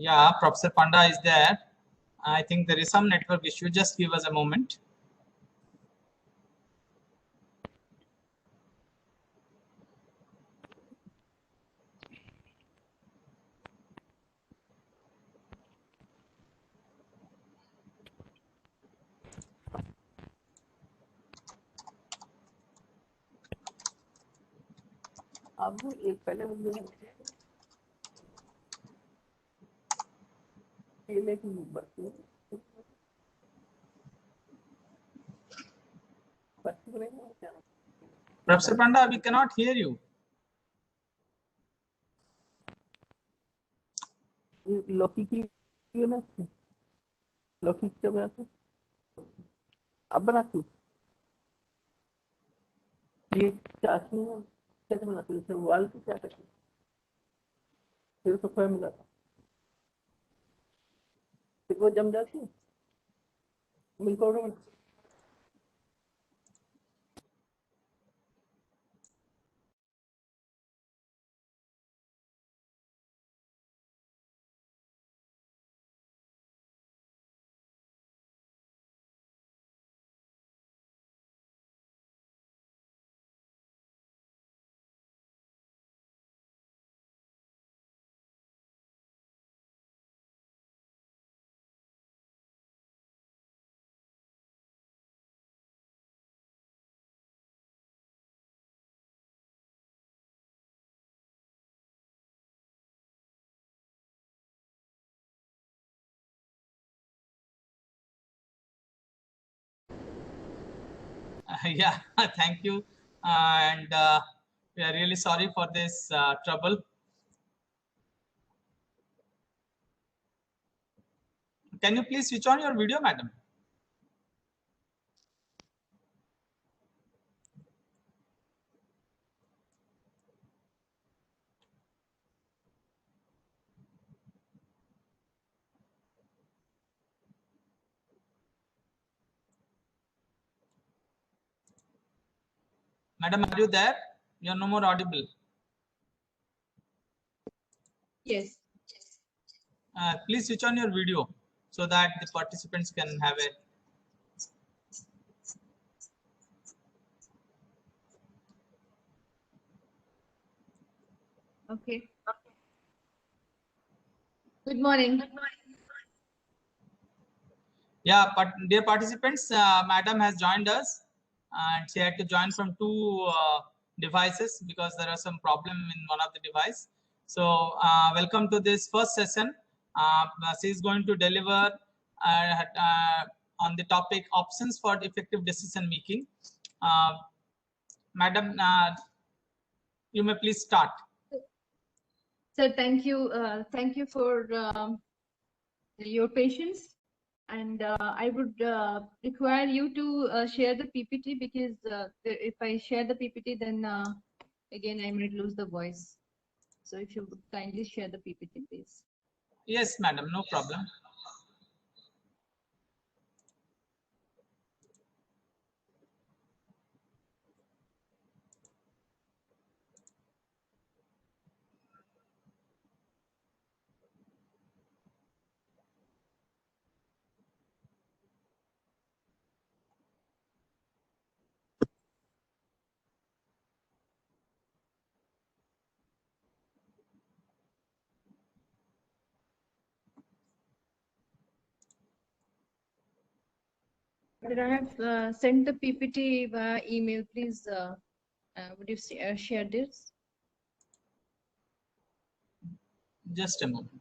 Yeah, Professor Panda is there. I think there is some network issue. Just give us a moment. अब एक पहले Professor Panda, we cannot hear you. लौकी की ना लौकी क्या बनाते अब बनाती ये चाशनी कैसे बनाती है उबाल के क्या करती फिर तो खोया मिला फिर वो जम जाती है milk powder Yeah, thank you. And we are really sorry for this trouble. Can you please switch on your video, madam? Madam, are you there? You're no more audible. Yes. Please switch on your video so that the participants can have a. Okay. Good morning. Yeah, but dear participants, madam has joined us and she had to join from two devices because there are some problem in one of the device. So welcome to this first session. She is going to deliver on the topic options for effective decision making. Madam, you may please start. So thank you. Thank you for your patience. And I would require you to share the PPT because if I share the PPT, then again, I might lose the voice. So if you would kindly share the PPT, please. Yes, madam, no problem. Did I have sent the PPT via email? Please, would you share this? Just a moment.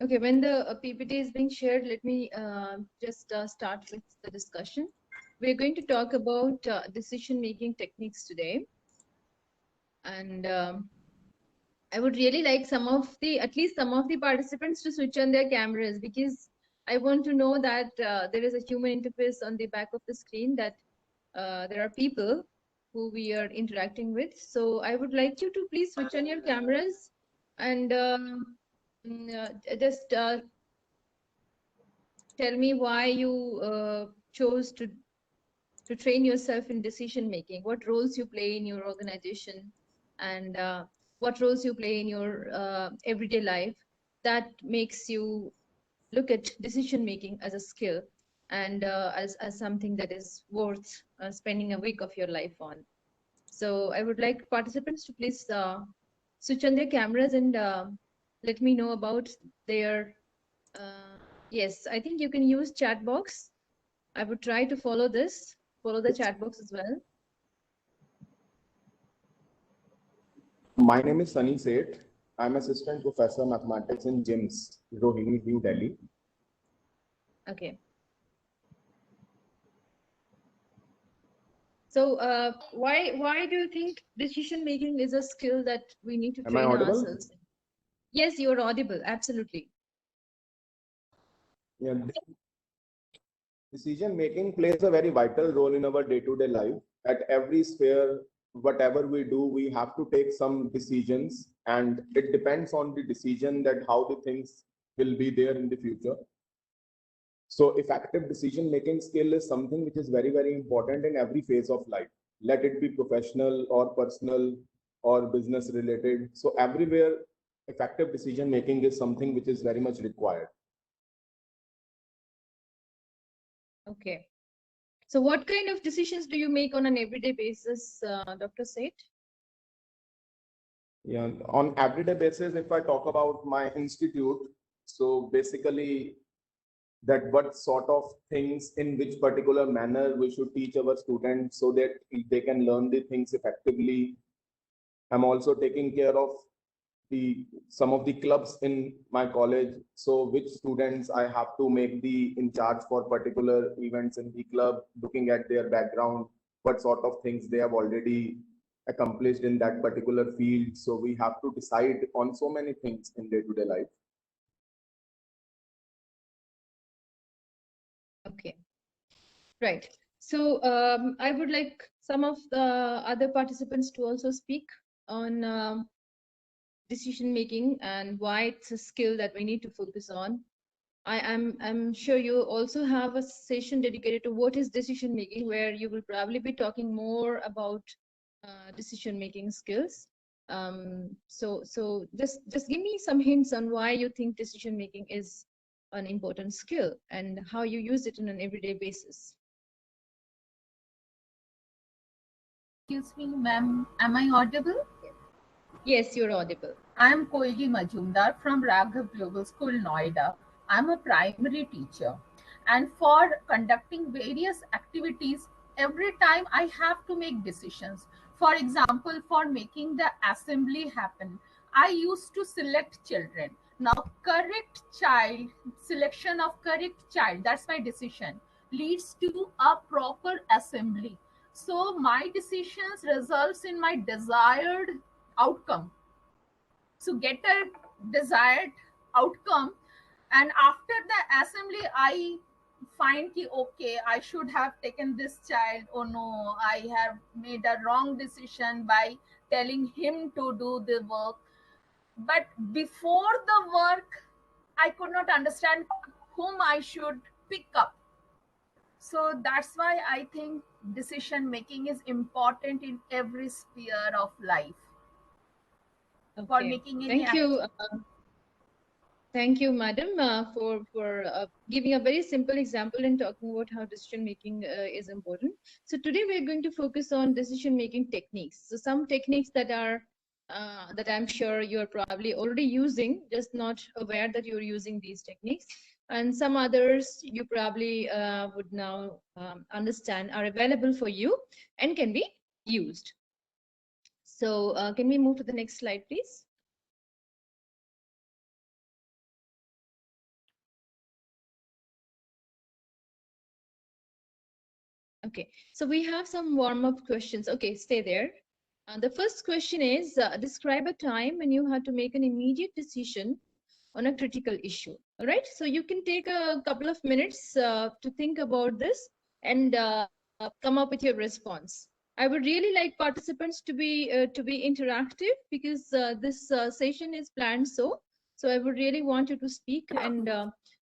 Okay, when the PPT is being shared, let me just start with the discussion. we're going to talk about decision-making techniques today. And I would really like at least some of the participants to switch on their cameras, because I want to know that there is a human interface on the back of the screen, that there are people who we are interacting with. So I would like you to please switch on your cameras and just tell me why you chose to train yourself in decision making, what roles you play in your organization, and what roles you play in your everyday life that makes you look at decision making as a skill and as something that is worth spending a week of your life on. So I would like participants to please switch on their cameras and let me know about their yes, I think you can use chat box. I would try to follow the chat box as well. My name is Sunny Seth. I'm assistant professor mathematics in GIMS, Rohini, New Delhi. Okay. So why do you think decision making is a skill that we need to Am I train audible? ourselves in? Yes, you're audible. Absolutely. Yeah. Decision making plays a very vital role in our day-to-day life. At every sphere, whatever we do, we have to take some decisions, and it depends on the decision that how the things will be there in the future. So effective decision making skill is something which is very, very important in every phase of life. Let it be professional or personal or business related. So everywhere, effective decision making is something which is very much required. Okay. So what kind of decisions do you make on an everyday basis, Dr. Seth? Yeah, on everyday basis, if I talk about my institute, so basically that what sort of things in which particular manner we should teach our students so that they can learn the things effectively. I'm also taking care of some of the clubs in my college. So which students I have to make the in charge for particular events in the club, looking at their background, what sort of things they have already accomplished in that particular field. So we have to decide on so many things in day-to-day life. Okay. Right. So I would like some of the other participants to also speak on decision making and why it's a skill that we need to focus on. I'm sure you also have a session dedicated to what is decision making, where you will probably be talking more about decision making skills. So just give me some hints on why you think decision making is an important skill and how you use it on an everyday basis. Excuse me, ma'am, am I audible? Yes, you're audible. I am Koili Majumdar from Raghav Global School, Noida. I'm a primary teacher. And for conducting various activities, every time I have to make decisions. For example, for making the assembly happen, I used to select children. Now, correct child, selection of correct child, that's my decision, leads to a proper assembly. So my decisions results in my desired outcome. So get a desired outcome, and after the assembly I find ki, okay, I should have taken this child, oh no, I have made a wrong decision by telling him to do the work. But before the work I could not understand whom I should pick up. So that's why I think decision making is important in every sphere of life. For making any Thank you. Thank you, madam, for giving a very simple example and talking about how decision making is important. So today we're going to focus on decision making techniques. So some techniques that are that I'm sure you're probably already using, just not aware that you're using these techniques. And some others you probably would now understand are available for you and can be used. So can we move to the next slide, please? Okay, so we have some warm-up questions. Okay, stay there. The first question is, describe a time when you had to make an immediate decision on a critical issue. All right, so you can take a couple of minutes to think about this and come up with your response. I would really like participants to be interactive, because this session is planned so. So I would really want you to speak and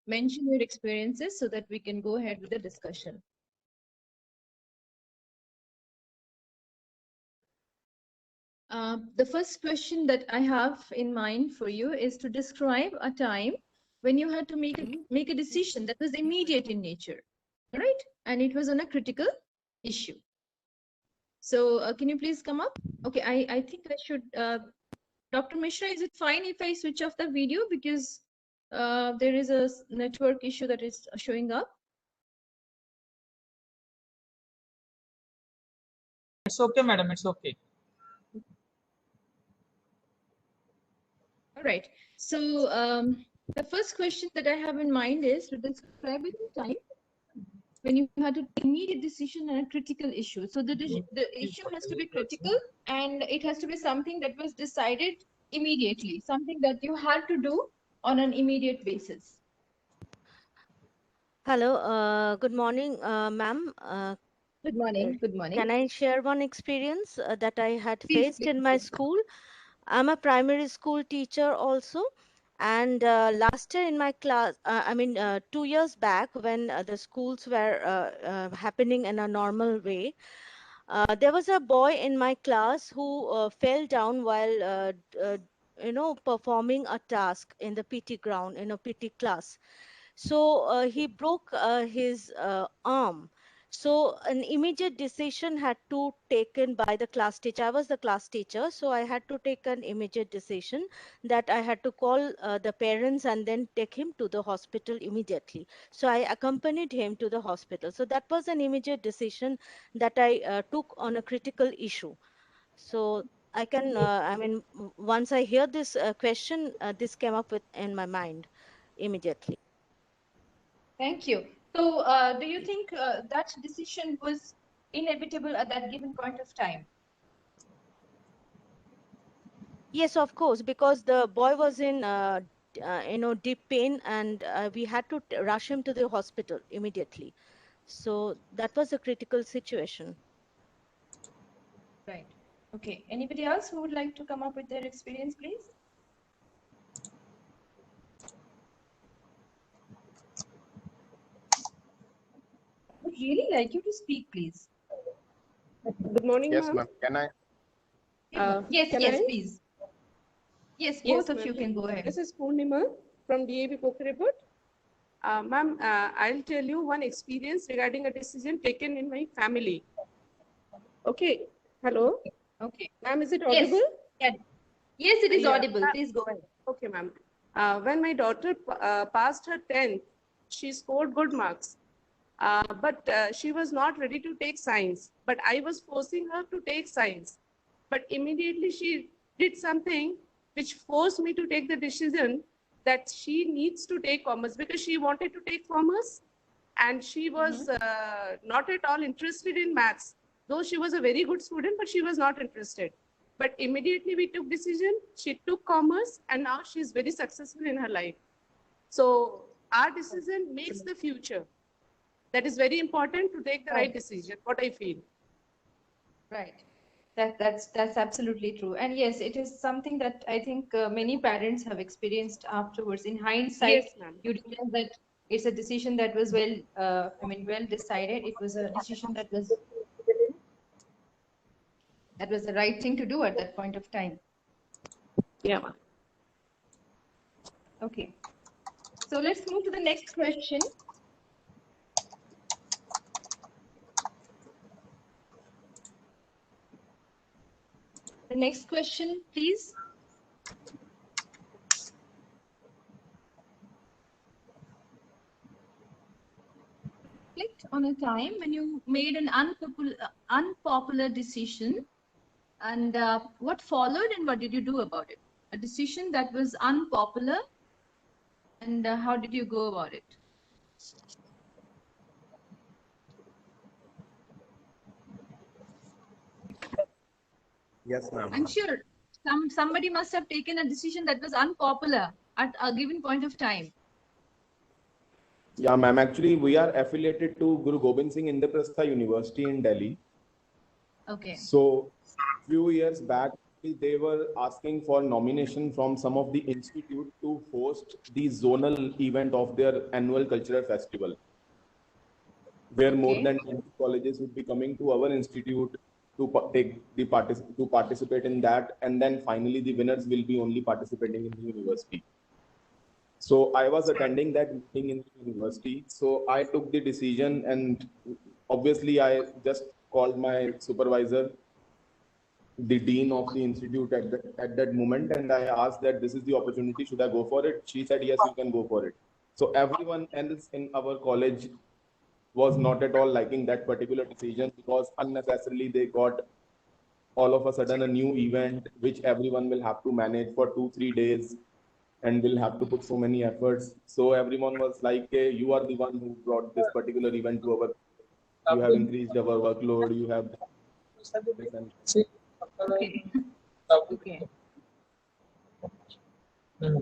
mention your experiences so that we can go ahead with the discussion. The first question that I have in mind for you is to describe a time when you had to make a decision that was immediate in nature, all right? And it was on a critical issue. So can you please come up? Okay, I think I should, Dr. Mishra, is it fine if I switch off the video, because there is a network issue that is showing up? It's okay, madam. It's okay. All right. So the first question that I have in mind is to describe a time when you had to take immediate decision on a critical issue. So the issue has to be critical, and it has to be something that was decided immediately, something that you had to do on an immediate basis. Hello, good morning, ma'am. Good morning. Good morning. Can I share one experience that I had Please, faced in my school? I'm a primary school teacher also. And last year in my class, 2 years back, when the schools were happening in a normal way, there was a boy in my class who fell down while, performing a task in the PT ground, in a PT class. So he broke his arm. So an immediate decision had to taken by the class teacher. I was the class teacher, so I had to take an immediate decision that I had to call the parents and then take him to the hospital immediately. So I accompanied him to the hospital. So that was an immediate decision that I took on a critical issue. So I can, once I hear this question, this came up in my mind immediately. Thank you. So do you think that decision was inevitable at that given point of time? Yes, of course, because the boy was in, deep pain, and we had to rush him to the hospital immediately. So that was a critical situation. Right. Okay. Anybody else who would like to come up with their experience, please? I would really like you to speak, please. Good morning, Yes, ma'am. ma'am. Can I? Yes, Can yes, I? please. Yes, Yes, both of ma'am. you can go ahead. This is Purnima from DAB Pokhariput. Ma'am, I'll tell you one experience regarding a decision taken in my family. Okay. Hello. Okay. Ma'am, is it Yes. audible? Yeah. Yes, it is Yeah. audible. Please go ahead. Okay, ma'am. When my daughter passed her 10th, she scored good marks. But she was not ready to take science. But I was forcing her to take science. But immediately she did something which forced me to take the decision that she needs to take commerce, because she wanted to take commerce and she was not at all interested in maths. Though she was a very good student, but she was not interested. But immediately we took decision, she took commerce, and now she's very successful in her life. So our decision makes the future. That is very important to take the right decision, what I feel. Right. That's absolutely true. And yes, it is something that I think many parents have experienced afterwards. In hindsight, Yes, ma'am. you realize that it's a decision that was well decided. It was a decision that was the right thing to do at that point of time. Yeah, ma'am. Okay. So let's move to the next question. The next question, please. Reflect on a time when you made an unpopular decision, and what followed and what did you do about it? A decision that was unpopular, and how did you go about it? Yes, ma'am. I'm sure somebody must have taken a decision that was unpopular at a given point of time. Yeah, ma'am. Actually, we are affiliated to Guru Gobind Singh Indraprastha University in Delhi. Okay. So, few years back, they were asking for nomination from some of the institute to host the zonal event of their annual cultural festival, where more Okay. than 20 colleges would be coming to our institute to participate in that, and then finally the winners will be only participating in the university. So I was attending that meeting in the university. So I took the decision, and obviously I just called my supervisor, the dean of the institute at that moment, and I asked that this is the opportunity, should I go for it? She said, yes, you can go for it. So everyone else in our college was not at all liking that particular decision, because unnecessarily they got all of a sudden a new event which everyone will have to manage for 2-3 days and will have to put so many efforts. So everyone was like, hey, you are the one who brought this particular event to our, you have increased our workload, you have this and Okay. Okay. Yes.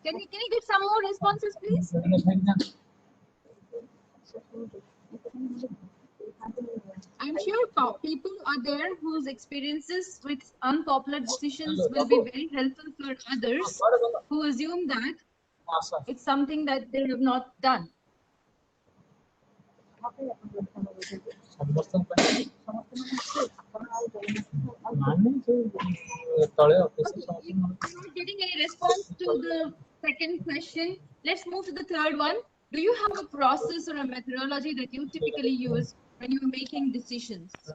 Can you get some more responses, please? I'm sure people are there whose experiences with unpopular decisions will be very helpful for others who assume that it's something that they have not done. If I'm not getting any response to the second question, let's move to the third one. Do you have a process or a methodology that you typically use when you're making decisions? Do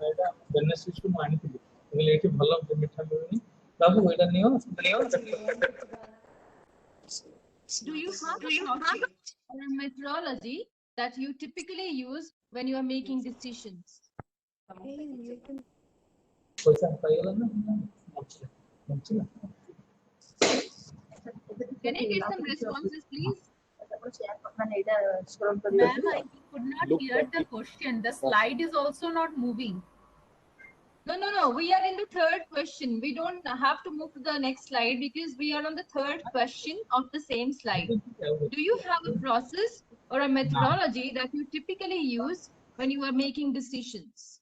you have a process or a methodology that you typically use when you are making decisions? Can I get some responses, please? Ma'am, I could not look hear at the question. The slide is also not moving. No. We are in the third question. We don't have to move to the next slide because we are on the third question of the same slide. Do you have a process or a methodology that you typically use when you are making decisions?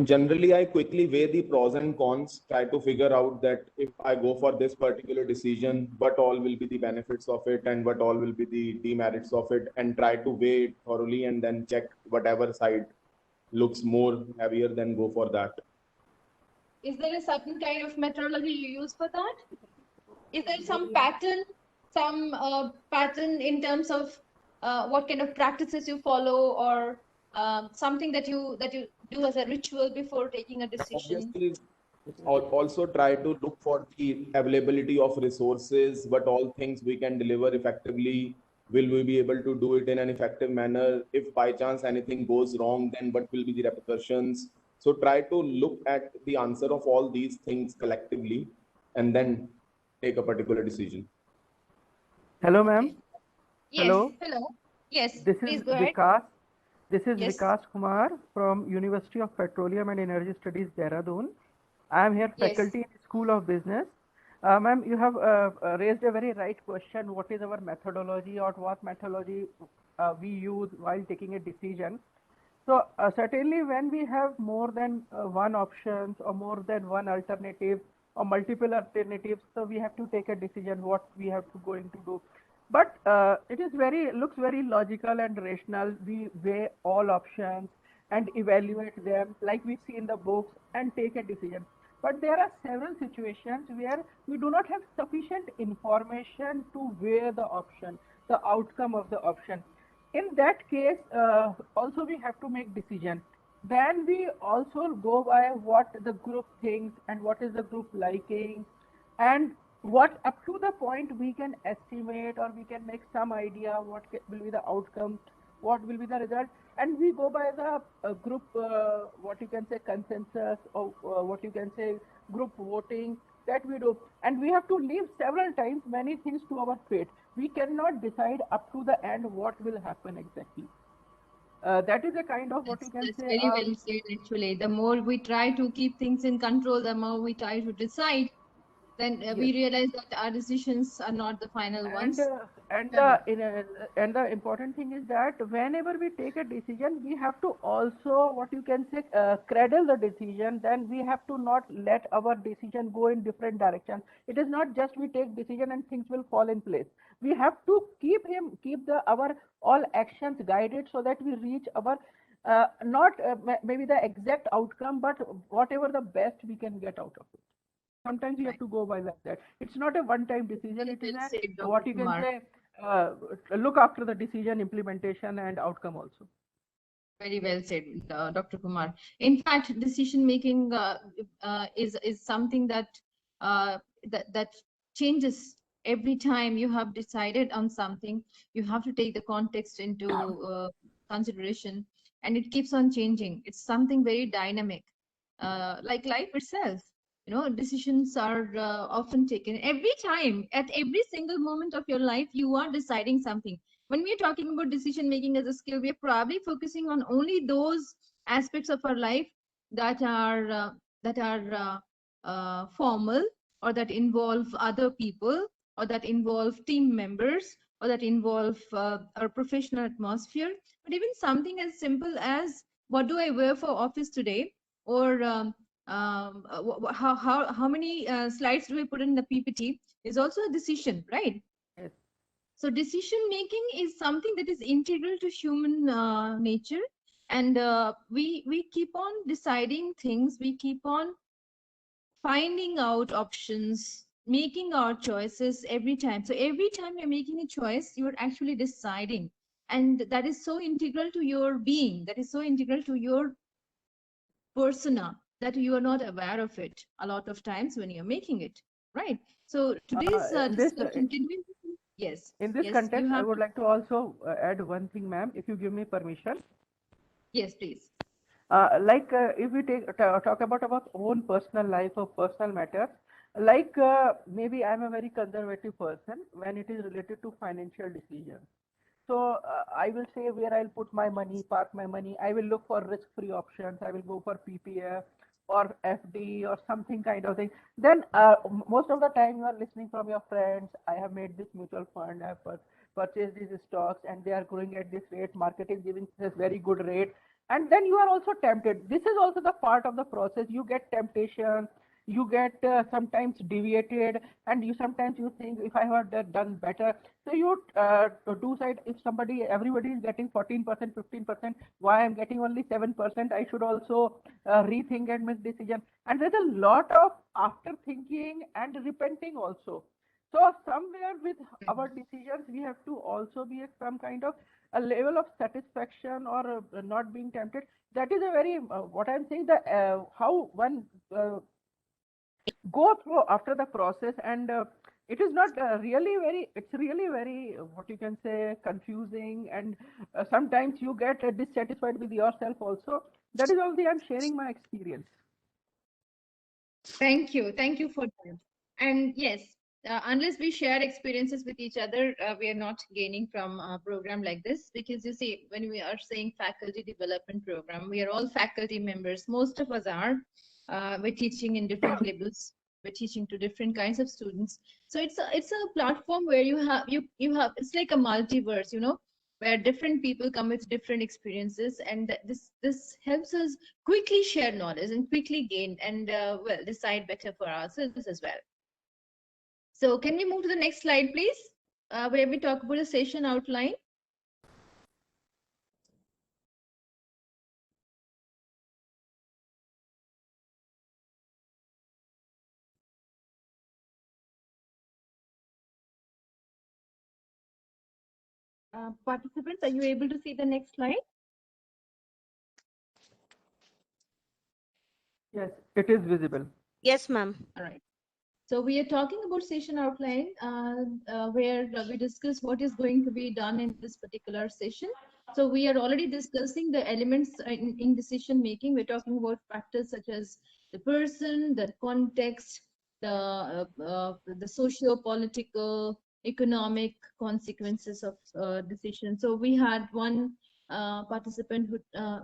Generally, I quickly weigh the pros and cons, try to figure out that if I go for this particular decision, what all will be the benefits of it and what all will be the demerits of it, and try to weigh it thoroughly and then check whatever side looks more heavier, then go for that. Is there a certain kind of methodology you use for that? Is there some pattern, pattern in terms of what kind of practices you follow, or something that you do as a ritual before taking a decision? Obviously, also try to look for the availability of resources, what all things we can deliver effectively. Will we be able to do it in an effective manner? If by chance anything goes wrong, then what will be the repercussions? So try to look at the answer of all these things collectively and then take a particular decision. Hello, ma'am. Yes. Hello. Hello. Yes. This Please is go ahead. Vikas. This is Yes. Vikas Kumar from University of Petroleum and Energy Studies, Dehradun. I am here Yes. faculty in School of Business. Ma'am, you have raised a very right question. What is our methodology, or what methodology we use while taking a decision? So certainly when we have more than one options or more than one alternative or multiple alternatives, so we have to take a decision what we have to going to do. But it is looks very logical and rational. We weigh all options and evaluate them like we see in the books and take a decision. But there are several situations where we do not have sufficient information to weigh the option, the outcome of the option. In that case, also we have to make decision. Then we also go by what the group thinks and what is the group liking, and what up to the point we can estimate or we can make some idea what will be the outcome, what will be the result, and we go by the group, what you can say consensus, or what you can say group voting that we do. And we have to leave several times many things to our fate. We cannot decide up to the end what will happen exactly. That is a kind of what you can That's say. very well said, actually. The more we try to keep things in control, the more we try to decide, then Yes. we realize that our decisions are not the final ones. And Correct. the important thing is that whenever we take a decision, we have to also what you can say cradle the decision. Then we have to not let our decision go in different directions. It is not just we take decision and things will fall in place. We have to keep the our all actions guided so that we reach our not maybe the exact outcome, but whatever the best we can get out of it. Sometimes you have Right. to go by like that. It's not a one-time decision. Very It is well said, a Dr. what you can Kumar. say uh, look after the decision implementation and outcome also. Very well said, Dr. Kumar. In fact, decision making is something that that changes every time you have decided on something. You have to take the context into consideration, and it keeps on changing. It's something very dynamic, like life itself. You know, decisions are often taken every time, at every single moment of your life. You are deciding something. When we're talking about decision making as a skill, we're probably focusing on only those aspects of our life that are formal, or that involve other people, or that involve team members, or that involve our professional atmosphere. But even something as simple as, what do I wear for office today, or how many slides do I put in the PPT, is also a decision, right? Yes. So decision making is something that is integral to human nature, and we keep on deciding things. We keep on finding out options, making our choices every time. So every time you're making a choice, you're actually deciding, and that is so integral to your being. That is so integral to your persona that you are not aware of it a lot of times when you're making it, right? So today's In this discussion, can we? Yes, in this yes, you context, I have. would like to also add one thing, ma'am, if you give me permission. Yes, please. If we talk about our own personal life or personal matters, maybe I'm a very conservative person when it is related to financial decisions. So I will say where I'll put my money, park my money. I will look for risk-free options. I will go for PPF or FD or something kind of thing. Then most of the time you are listening from your friends. I have made this mutual fund. I have purchased these stocks and they are growing at this rate. Market is giving this very good rate. And then you are also tempted. This is also the part of the process. You get temptation, you get sometimes deviated, and you sometimes you think if I had done better. So you do side, if everybody is getting 14%, 15%, why I'm getting only 7%, I should also rethink and make decision. And there's a lot of after thinking and repenting also. So somewhere with our decisions, we have to also be at some kind of a level of satisfaction or not being tempted. That is a very what I'm saying, the how one go through after the process, and it is not really very, it's really very what you can say confusing, and sometimes you get dissatisfied with yourself also. That is only I'm sharing my experience. Thank you for that. And yes, unless we share experiences with each other, we are not gaining from a program like this. Because you see, when we are saying faculty development program, we are all faculty members. Most of us are. We're teaching in different levels. We're teaching to different kinds of students. So it's a platform where you have it's like a multiverse, you know, where different people come with different experiences, and this helps us quickly share knowledge and quickly gain and well, decide better for ourselves as well. So can we move to the next slide, please, where we talk about the session outline. Participants, are you able to see the next slide? Yes, it is visible. Yes, ma'am. All right. So we are talking about session outline, where we discuss what is going to be done in this particular session. So we are already discussing the elements in decision making. We're talking about factors such as the person, the context, the socio-political, economic consequences of decision. So we had one participant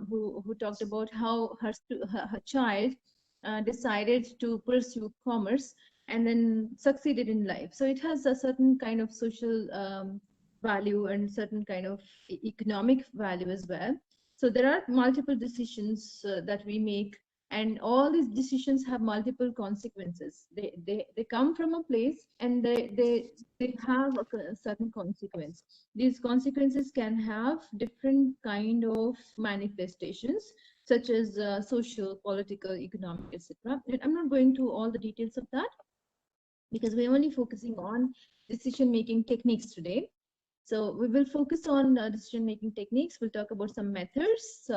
who talked about how her child decided to pursue commerce and then succeeded in life. So it has a certain kind of social value and certain kind of economic value as well. So there are multiple decisions that we make, and all these decisions have multiple consequences. They come from a place, and they have a certain consequence. These consequences can have different kind of manifestations, such as social, political, economic, etc. I'm not going to all the details of that because we're only focusing on decision-making techniques today. So we will focus on decision-making techniques. We'll talk about some methods,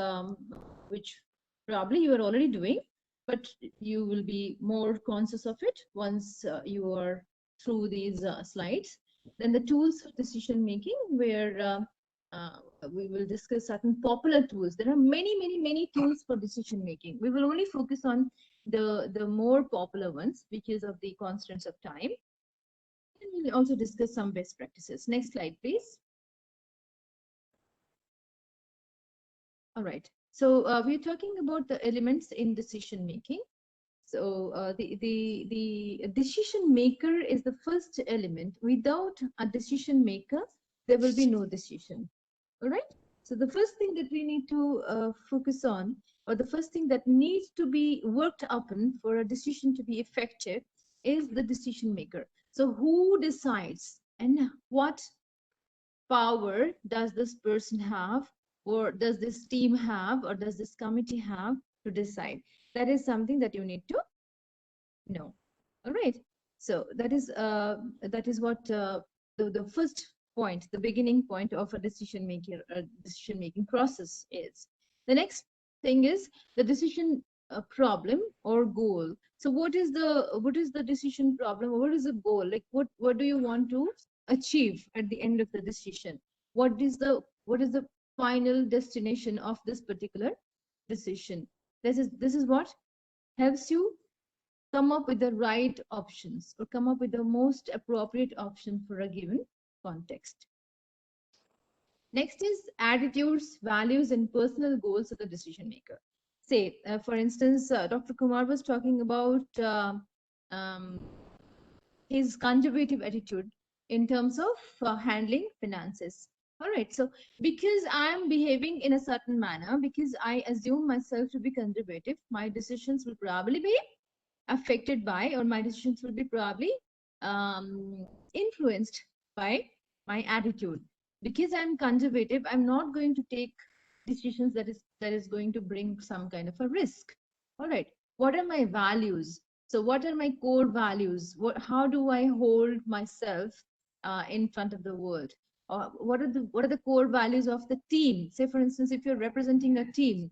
which probably you are already doing, but you will be more conscious of it once you are through these slides. Then the tools for decision-making, where we will discuss certain popular tools. There are many tools for decision-making. We will only focus on the more popular ones because of the constraints of time. And we'll also discuss some best practices. Next slide, please. All right. So we're talking about the elements in decision making. So the decision maker is the first element. Without a decision maker, there will be no decision. All right. So the first thing that we need to focus on, or the first thing that needs to be worked upon for a decision to be effective, is the decision maker. So who decides, and what power does this person have, or does this team have, or does this committee have to decide? That is something that you need to know. All right. So that is what the first point, the beginning point of a decision making process is. The next thing is the decision problem or goal. So what is the decision problem, or what is the goal? Like what do you want to achieve at the end of the decision? What is the final destination of this particular decision? This is what helps you come up with the right options, or come up with the most appropriate option for a given context. Next is attitudes, values, and personal goals of the decision maker. Say, for instance, Dr. Kumar was talking about his conservative attitude in terms of handling finances. All right, so because I am behaving in a certain manner, because I assume myself to be conservative, my decisions will probably be affected by, or my decisions will be probably influenced by my attitude. Because I'm conservative, I'm not going to take decisions that is going to bring some kind of a risk. All right, what are my values? So what are my core values? How do I hold myself in front of the world? What are the core values of the team? Say, for instance, if you're representing a team,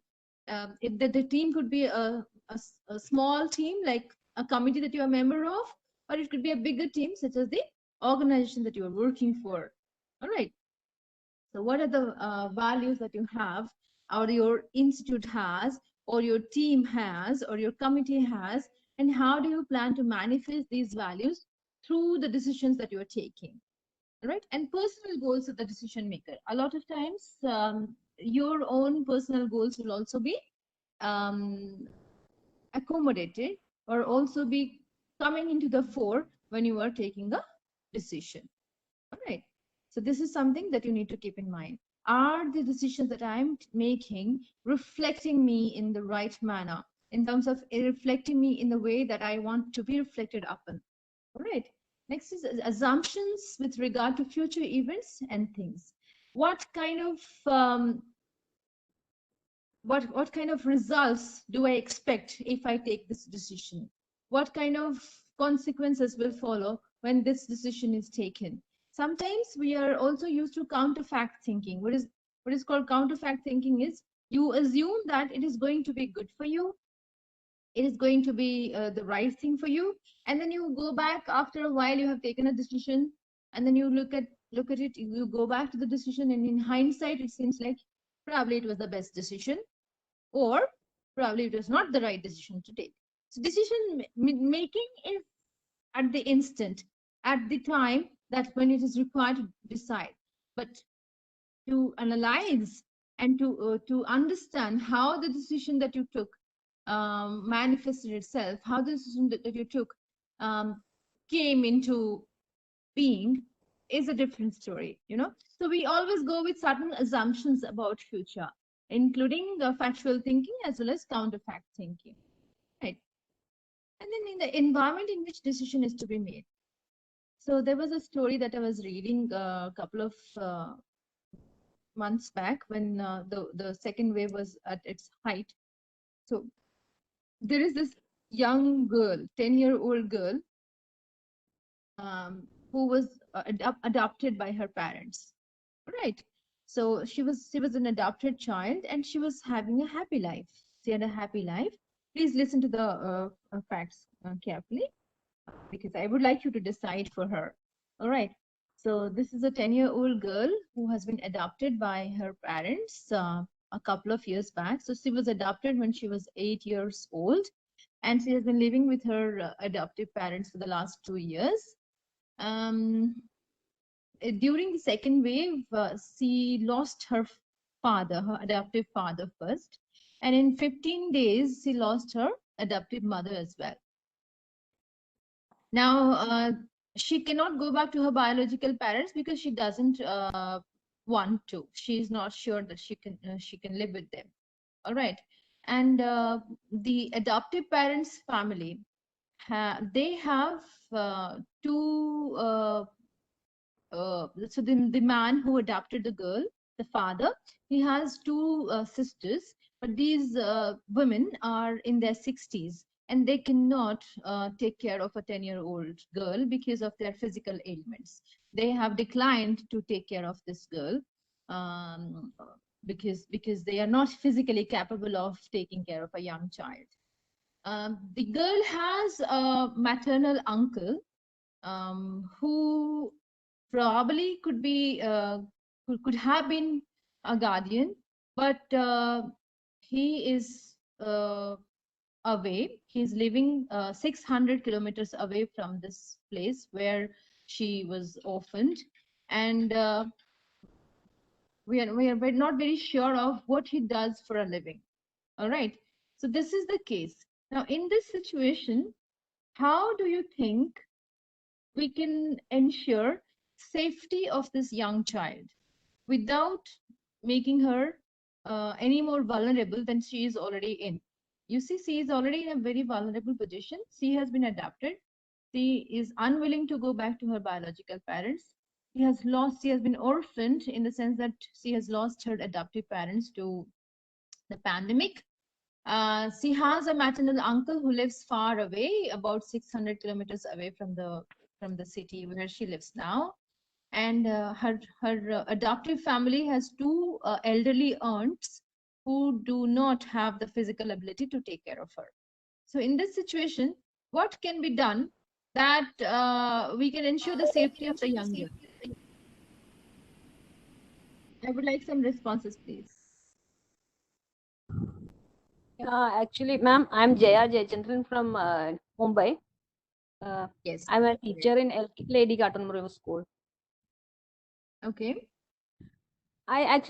if the team could be a small team, like a committee that you're a member of, or it could be a bigger team, such as the organization that you're working for. All right. So what are the values that you have, or your institute has, or your team has, or your committee has, and how do you plan to manifest these values through the decisions that you're taking? All right. And personal goals of the decision maker. A lot of times, your own personal goals will also be accommodated, or also be coming into the fore when you are taking a decision. All right. So this is something that you need to keep in mind. Are the decisions that I'm making reflecting me in the right manner, in terms of reflecting me in the way that I want to be reflected upon? All right. Next is assumptions with regard to future events and things. What kind of what kind of results do I expect if I take this decision? What kind of consequences will follow when this decision is taken? Sometimes we are also used to counterfact thinking. What is called counterfact thinking is you assume that it is going to be good for you, it is going to be the right thing for you, and then you go back after a while. You have taken a decision, and then you look at it. You go back to the decision, and in hindsight, it seems like probably it was the best decision, or probably it was not the right decision to take. So decision making is at the instant, at the time that when it is required to decide. But to analyze and to understand how the decision that you took manifested itself, how the decision that you took came into being, is a different story, you know. So we always go with certain assumptions about future, including factual thinking as well as counterfact thinking, right? And then in the environment in which decision is to be made. So there was a story that I was reading a couple of months back when the second wave was at its height. So there is this young girl, 10-year-old girl, who was adopted by her parents, right? So she was an adopted child, and she was having a happy life. She had a happy life. Please listen to the facts carefully, because I would like you to decide for her. All right. So this is a 10-year-old girl who has been adopted by her parents a couple of years back. So she was adopted when she was 8 years old, and she has been living with her adoptive parents for the last 2 years. During the second wave, she lost her father, her adoptive father first, and in 15 days, she lost her adoptive mother as well. Now, she cannot go back to her biological parents because she doesn't want to. She is not sure that she can live with them. All right, and the adoptive parents' family, they have two. So the man who adopted the girl, the father, he has two sisters, but these women are in their 60s, and they cannot take care of a 10-year-old girl because of their physical ailments. They have declined to take care of this girl because they are not physically capable of taking care of a young child. The girl has a maternal uncle who probably could be could have been a guardian, but he is away. He's living 600 kilometers away from this place where she was orphaned, and we're not very sure of what he does for a living. All right, so this is the case. Now, in this situation, how do you think we can ensure safety of this young child without making her any more vulnerable than she is already in? You see, she is already in a very vulnerable position. She has been adopted. She is unwilling to go back to her biological parents. She has been orphaned in the sense that she has lost her adoptive parents to the pandemic. She has a maternal uncle who lives far away, about 600 kilometers away from the city where she lives now. And her adoptive family has two elderly aunts who do not have the physical ability to take care of her. So in this situation, what can be done that we can ensure the safety of the young girl? I would like some responses, please. Actually, ma'am, I'm Jaya Jayachandran from Mumbai. Yes. I'm a teacher in Lady Cotton River School. Okay. If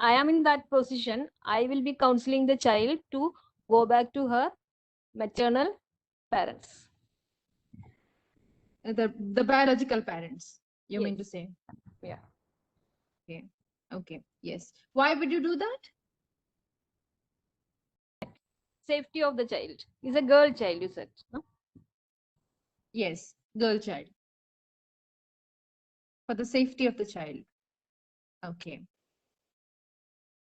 I am in that position, I will be counseling the child to go back to her maternal parents. The biological parents, you mean to Yes. say? Yeah. Okay. Okay. Yes. Why would you do that? Safety of the child. Is a girl child, you said, no? Yes, girl child. For the safety of the child. Okay.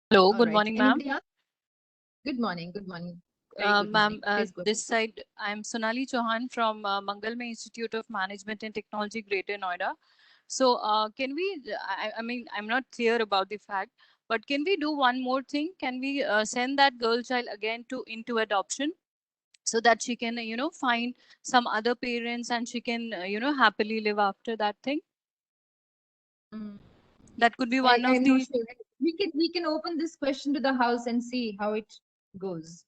Hello, All good right. morning, ma'am. Anybody else? Good morning. Good morning. Very good Ma'am, morning. Please go this side, I'm Sonali Chauhan from Mangalmay Institute of Management and Technology, Greater Noida. So can we, I mean, I'm not clear about the fact, but can we do one more thing? Can we send that girl child again into adoption so that she can, find some other parents and she can, happily live after that thing? That could be one of I'm the... not sure. We can open this question to the house and see how it goes.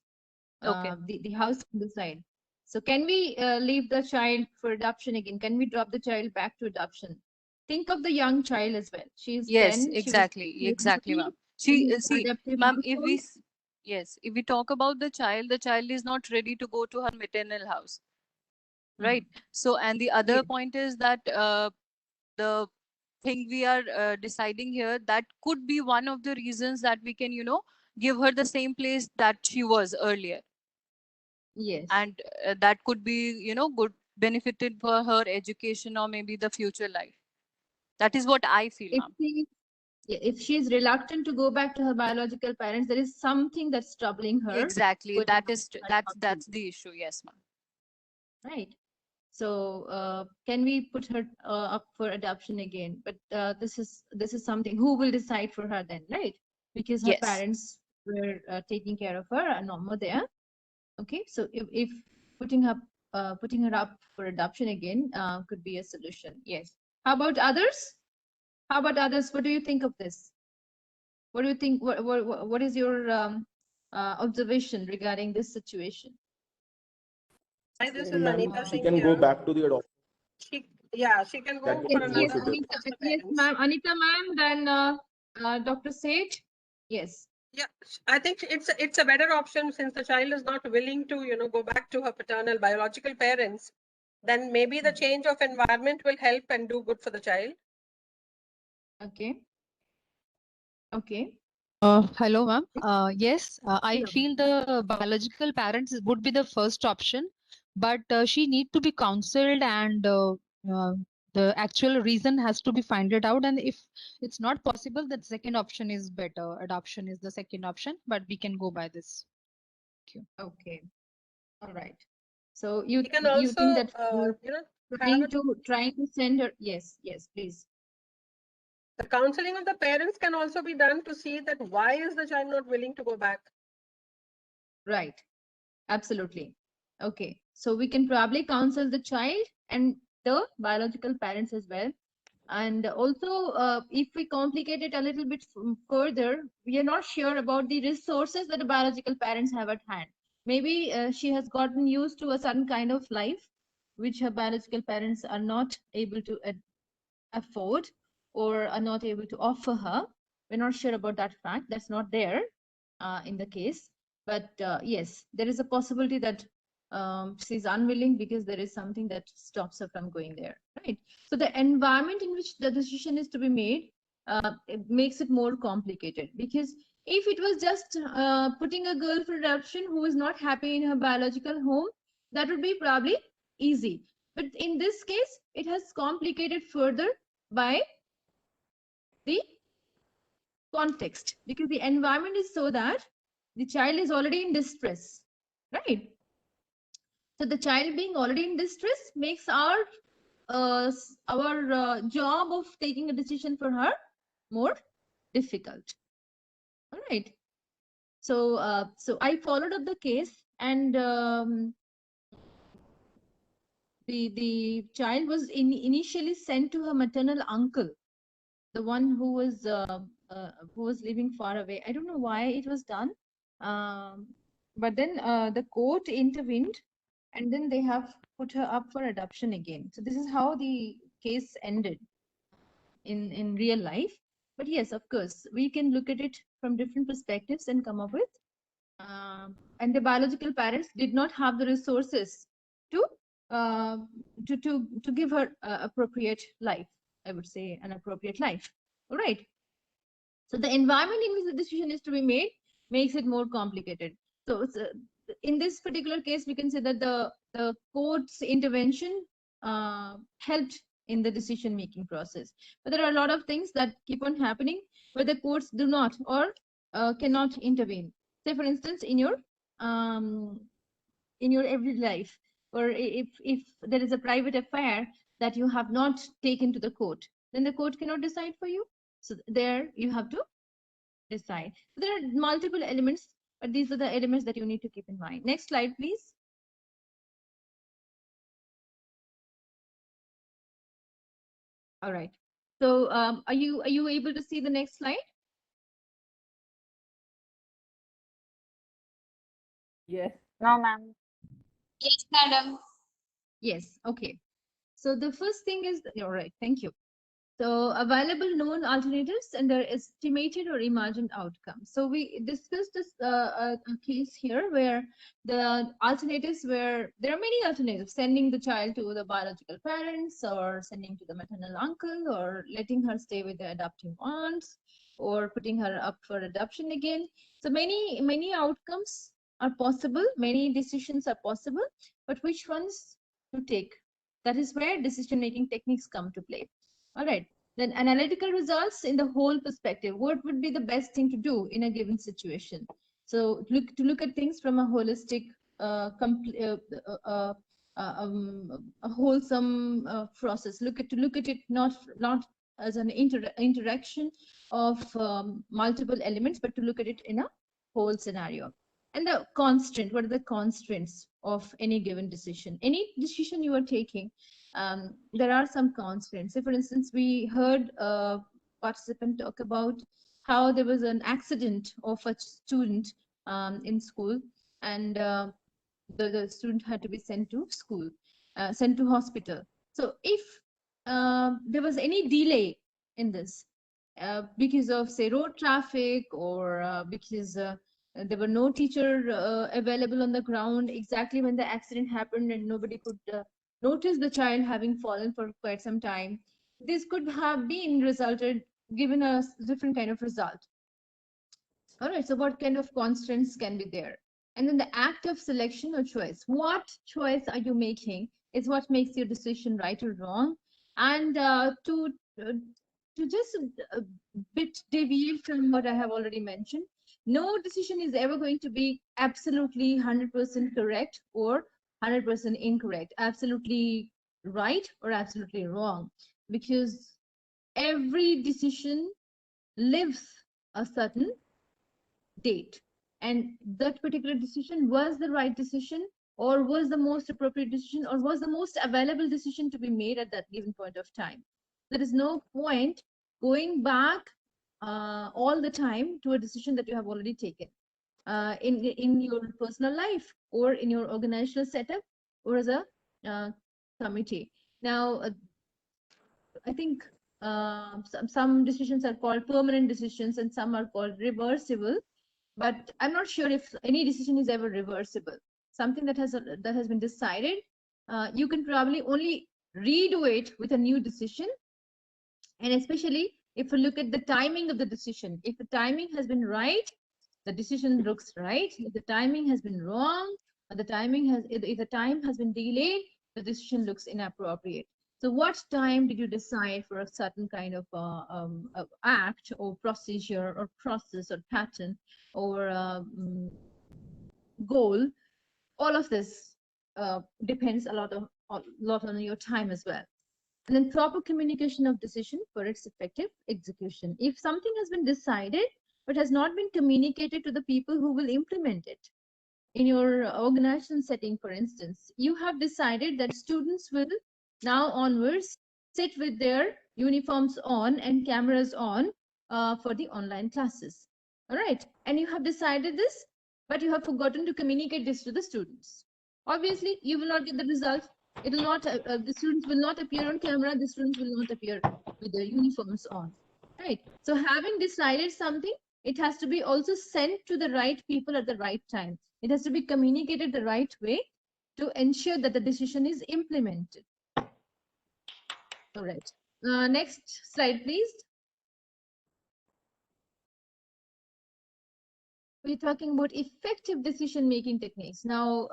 Okay. The house can decide. So can we leave the child for adoption again? Can we drop the child back to adoption think of the young child as well. She's Yes, 10. exactly, exactly, ma'am. See, ma'am, yes, if we talk about the child is not ready to go to her maternal house, right? So, and the other point is that the thing we are deciding here, that could be one of the reasons that we can, give her the same place that she was earlier. Yes. And that could be, good, benefited for her education or maybe the future life. That is what I feel, ma'am. If she's reluctant to go back to her biological parents, there is something that's troubling her. Exactly. That's the issue. Yes, ma'am. Right. So can we put her up for adoption again? But this is something who will decide for her then, right? Because her parents were taking care of her and no more there. Okay, so if putting her up for adoption again could be a solution. Yes. How about others? What do you think of this? What do you think? What is your observation regarding this situation? Hi, this is Anita. She can go back to the adoption. She can go for another. Yes, ma'am. Anita, ma'am. Then Dr. Seth. Yes. Yeah, I think it's a better option since the child is not willing to go back to her paternal biological parents. Then maybe the change of environment will help and do good for the child. Okay. Okay. Hello, ma'am. Yes, I feel the biological parents would be the first option, but she need to be counseled, and the actual reason has to be finded out. And if it's not possible, the second option is better. Adoption is the second option, but we can go by this. Thank you. Okay. All right. So you can you also, think that trying to send her? Yes. Yes, please. The counseling of the parents can also be done to see that why is the child not willing to go back. Right. Absolutely. Okay. So we can probably counsel the child and the biological parents as well. And also, if we complicate it a little bit further, we are not sure about the resources that the biological parents have at hand. Maybe she has gotten used to a certain kind of life, which her biological parents are not able to afford or are not able to offer her. We're not sure about that fact. That's not there in the case. But yes, there is a possibility that she's unwilling because there is something that stops her from going there, right? So the environment in which the decision is to be made it makes it more complicated, because if it was just putting a girl for adoption who is not happy in her biological home, that would be probably easy. But in this case, it has complicated further by the context, because the environment is so that the child is already in distress, right? So the child being already in distress makes our job of taking a decision for her more difficult. All right. So so I followed up the case, and the child was initially sent to her maternal uncle, the one who was living far away. I don't know why it was done, but then the court intervened, and then they have put her up for adoption again. So this is how the case ended in real life. But yes, of course, we can look at it from different perspectives and come up with. And the biological parents did not have the resources to give her appropriate life. I would say an appropriate life. All right. So the environment in which the decision is to be made makes it more complicated. So in this particular case, we can say that the court's intervention helped in the decision-making process. But there are a lot of things that keep on happening where the courts do not or cannot intervene. Say, for instance, in your everyday life, or if there is a private affair that you have not taken to the court, then the court cannot decide for you. So there you have to decide. So there are multiple elements, but these are the elements that you need to keep in mind. Next slide, please. All right. So are you able to see the next slide? Yes. No, ma'am. Yes, madam. Yes. Okay. So the first thing is, all right. Thank you. So available known alternatives and their estimated or imagined outcomes. So we discussed this a case here where the alternatives were, there are many alternatives: sending the child to the biological parents, or sending to the maternal uncle, or letting her stay with the adoptive aunts, or putting her up for adoption again. So many outcomes are possible, many decisions are possible, but which ones to take? That is where decision-making techniques come to play. All right. Then analytical results in the whole perspective. What would be the best thing to do in a given situation? So look at things from a holistic, a wholesome process. To look at it not as an interaction of multiple elements, but to look at it in a whole scenario. And the constraint. What are the constraints of any given decision? Any decision you are taking, there are some constraints. So for instance, we heard a participant talk about how there was an accident of a student in school, and the student had to be sent to school, sent to hospital. So if there was any delay in this because of, say, road traffic, or because there were no teacher available on the ground exactly when the accident happened, and nobody could notice the child having fallen for quite some time, this could have been given a different kind of result. All right, so what kind of constraints can be there? And then the act of selection or choice. What choice are you making is what makes your decision right or wrong. And to just a bit deviate from what I have already mentioned, no decision is ever going to be absolutely 100% correct or 100% incorrect, absolutely right or absolutely wrong, because every decision lives a certain date, and that particular decision was the right decision, or was the most appropriate decision, or was the most available decision to be made at that given point of time. There is no point going back all the time to a decision that you have already taken in your personal life, or in your organizational setup, or as a committee. Now, I think some decisions are called permanent decisions and some are called reversible, but I'm not sure if any decision is ever reversible. Something that has been decided, you can probably only redo it with a new decision. And especially if you look at the timing of the decision, if the timing has been right, the decision looks right. If the timing has been wrong, or if the time has been delayed, the decision looks inappropriate. So what time did you decide for a certain kind of act or procedure or process or pattern or goal? All of this depends a lot on your time as well. And then proper communication of decision for its effective execution. If something has been decided but has not been communicated to the people who will implement it, in your organization setting, for instance, you have decided that students will now onwards sit with their uniforms on and cameras on for the online classes. All right, and you have decided this, but you have forgotten to communicate this to the students. Obviously, you will not get the result. It will not. The students will not appear on camera. The students will not appear with their uniforms on. Right. So, having decided something, it has to be also sent to the right people at the right time. It has to be communicated the right way to ensure that the decision is implemented. All right. Next slide, please. We're talking about effective decision-making techniques. Now,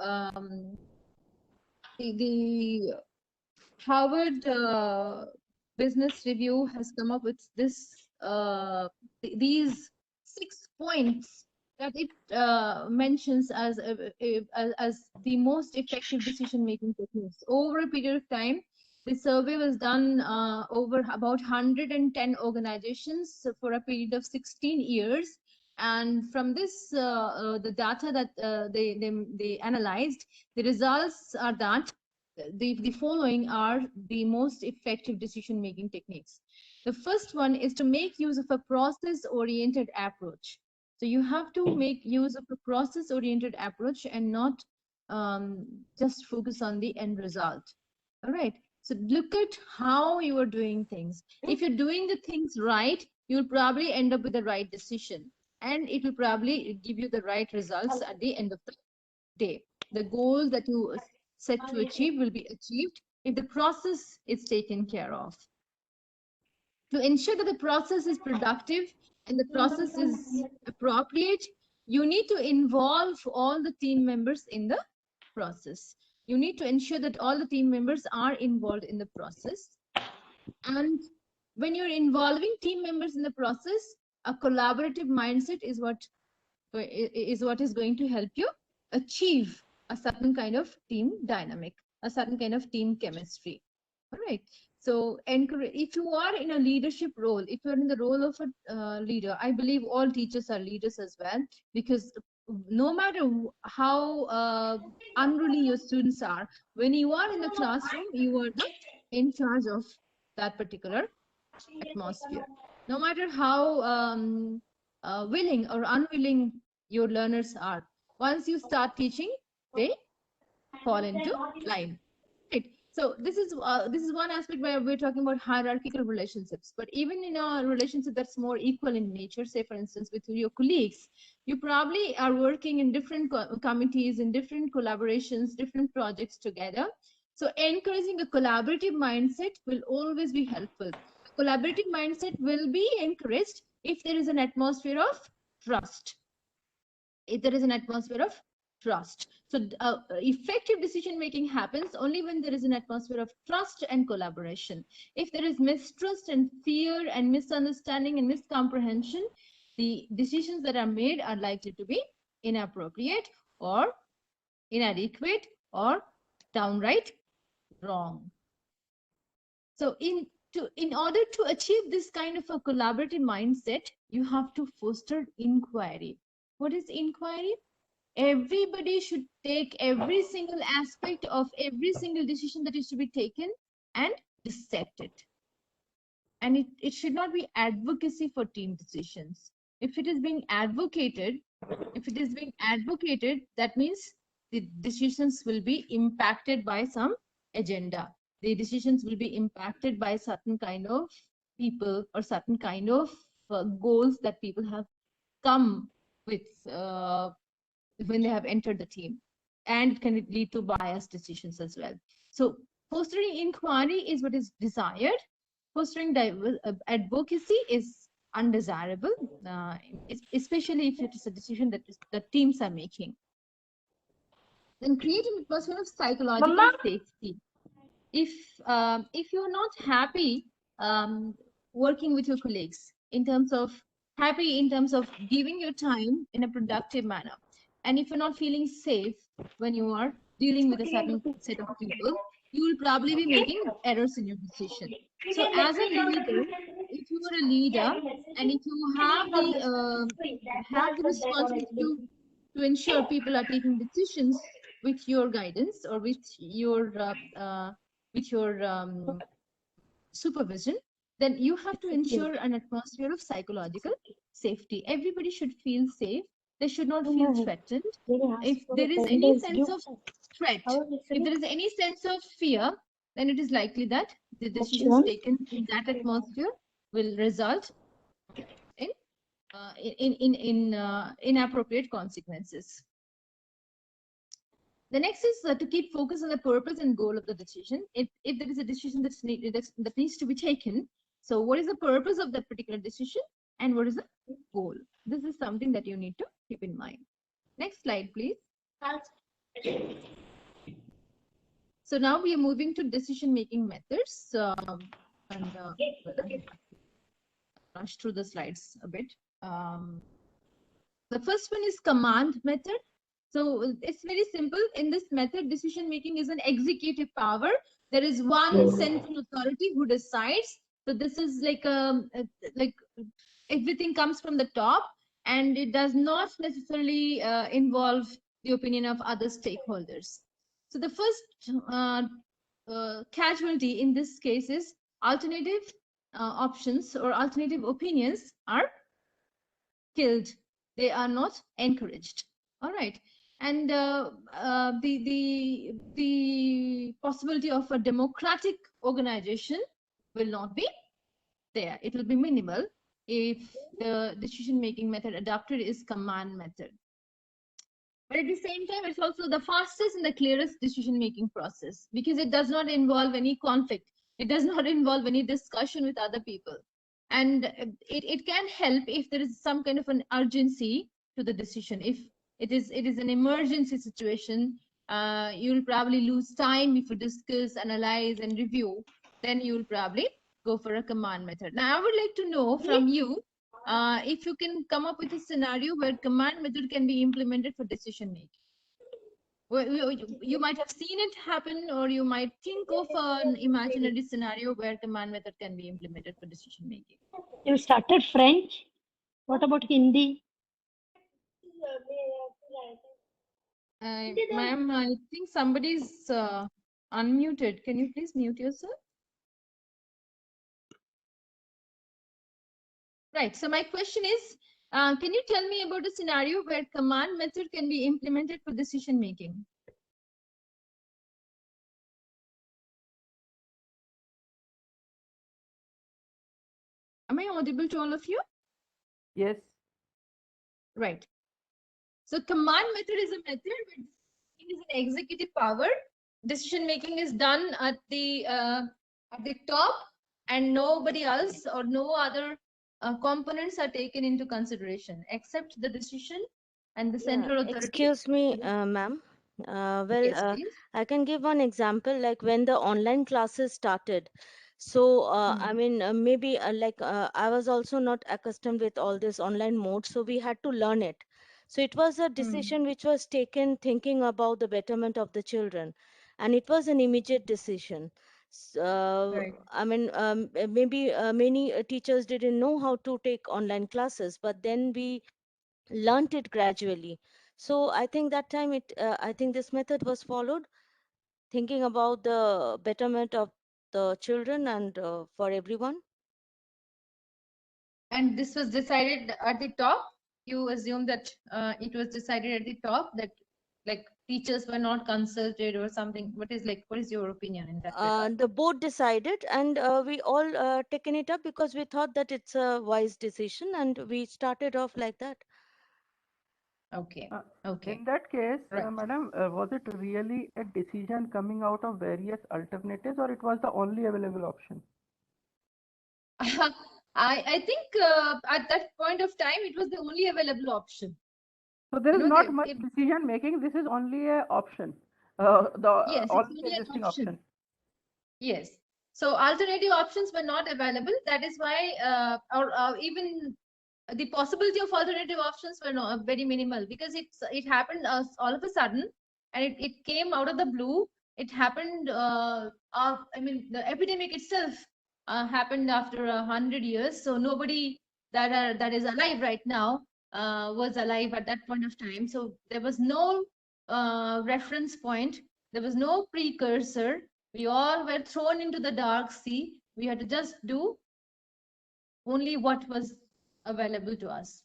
the Harvard Business Review has come up with these 6 points that it mentions as the most effective decision-making techniques. Over a period of time, the survey was done over about 110 organizations for a period of 16 years. And from this, the data that they analyzed, the results are that the following are the most effective decision-making techniques. The first one is to make use of a process-oriented approach. So you have to make use of a process-oriented approach and not just focus on the end result. All right. So look at how you are doing things. If you're doing the things right, you'll probably end up with the right decision, and it will probably give you the right results at the end of the day. The goals that you set to achieve will be achieved if the process is taken care of. To ensure that the process is productive and the process is appropriate, you need to involve all the team members in the process. You need to ensure that all the team members are involved in the process. And when you're involving team members in the process, a collaborative mindset is what is going to help you achieve a certain kind of team dynamic, a certain kind of team chemistry. All right. So encourage, if you are in a leadership role, if you're in the role of a leader, I believe all teachers are leaders as well, because no matter how unruly your students are, when you are in the classroom, you are in charge of that particular atmosphere. No matter how willing or unwilling your learners are, once you start teaching, they fall into line. Right. So this is one aspect where we're talking about hierarchical relationships. But even in a relationship that's more equal in nature, say for instance with your colleagues, you probably are working in different committees, in different collaborations, different projects together. So encouraging a collaborative mindset will always be helpful. A collaborative mindset will be encouraged if there is an atmosphere of trust. If there is an atmosphere of trust. So effective decision making happens only when there is an atmosphere of trust and collaboration. If there is mistrust and fear and misunderstanding and miscomprehension, the decisions that are made are likely to be inappropriate or inadequate or downright wrong. So in order to achieve this kind of a collaborative mindset, you have to foster inquiry. What is inquiry? Everybody should take every single aspect of every single decision that is to be taken and dissect it. And it should not be advocacy for team decisions. If it is being advocated, that means the decisions will be impacted by some agenda. The decisions will be impacted by certain kind of people or certain kind of goals that people have come with when they have entered the team, and it can lead to biased decisions as well. So fostering inquiry is what is desired. Fostering advocacy is undesirable, especially if it is a decision that the teams are making. Then create an atmosphere of psychological safety. If you're not happy working with your colleagues in terms of giving your time in a productive manner, and if you're not feeling safe when you are dealing with a certain set of people, you will probably be making errors in your decision. So as a leader, if you are a leader and if you have the responsibility to ensure people are taking decisions with your guidance or with your supervision, then you have to ensure an atmosphere of psychological safety. Everybody should feel safe. They should not feel threatened. If there is any sense of threat, if there is any sense of fear, then it is likely that the decisions taken in that atmosphere will result in inappropriate consequences. The next is to keep focus on the purpose and goal of the decision. If there is a decision that needs to be taken, so what is the purpose of that particular decision and what is the goal? This is something that you need to keep in mind. Next slide, please. So now we are moving to decision-making methods. Rush through the slides a bit. The first one is command method. So it's very simple. In this method, decision-making is an executive power. There is one central authority who decides. So this is like everything comes from the top, and it does not necessarily involve the opinion of other stakeholders. So the first casualty in this case is alternative options or alternative opinions are killed. They are not encouraged. All right. and the possibility of a democratic organization will not be there. It will be minimal if the decision-making method adopted is command method. But at the same time, it's also the fastest and the clearest decision-making process because it does not involve any conflict. It does not involve any discussion with other people. And it can help if there is some kind of an urgency to the decision. If it is an emergency situation, you'll probably lose time if you discuss, analyze, and review. Then you'll probably go for a command method. Now, I would like to know from you, if you can come up with a scenario where command method can be implemented for decision making. You might have seen it happen, or you might think of an imaginary scenario where command method can be implemented for decision making. You started French. What about Hindi? Ma'am, I think somebody's unmuted. Can you please mute yourself? Right. So my question is, can you tell me about a scenario where command method can be implemented for decision making? Am I audible to all of you? Yes. Right. So command method is a method where it is an executive power. Decision making is done at the top, and nobody else or no other components are taken into consideration except the decision and the central authority. Excuse me, ma'am. Yes, please. I can give one example, like when the online classes started. So, I mean, maybe I was also not accustomed with all this online mode, so we had to learn it. So it was a decision which was taken thinking about the betterment of the children, and it was an immediate decision. Right. I mean, maybe many teachers didn't know how to take online classes, but then we learnt it gradually. So I think that time I think this method was followed, thinking about the betterment of the children and for everyone. And this was decided at the top. You assume that it was decided at the top, that like teachers were not consulted or something. What is your opinion in that regard? The board decided, and we all taken it up because we thought that it's a wise decision, and we started off like that. Okay. In that case, Right. madam, was it really a decision coming out of various alternatives, or it was the only available option? I think at that point of time, it was the only available option. So there is You know, not much decision making. This is only a option. Yes, it's Only only an existing option. option. Yes. So alternative options were not available. That is why, or even the possibility of alternative options were not very minimal, because it happened all of a sudden, and it came out of the blue. It happened. I mean, the epidemic itself happened after 100 years. So nobody that is alive right now was alive at that point of time. So there was no reference point. There was no precursor. We all were thrown into the dark sea. We had to just do only what was available to us.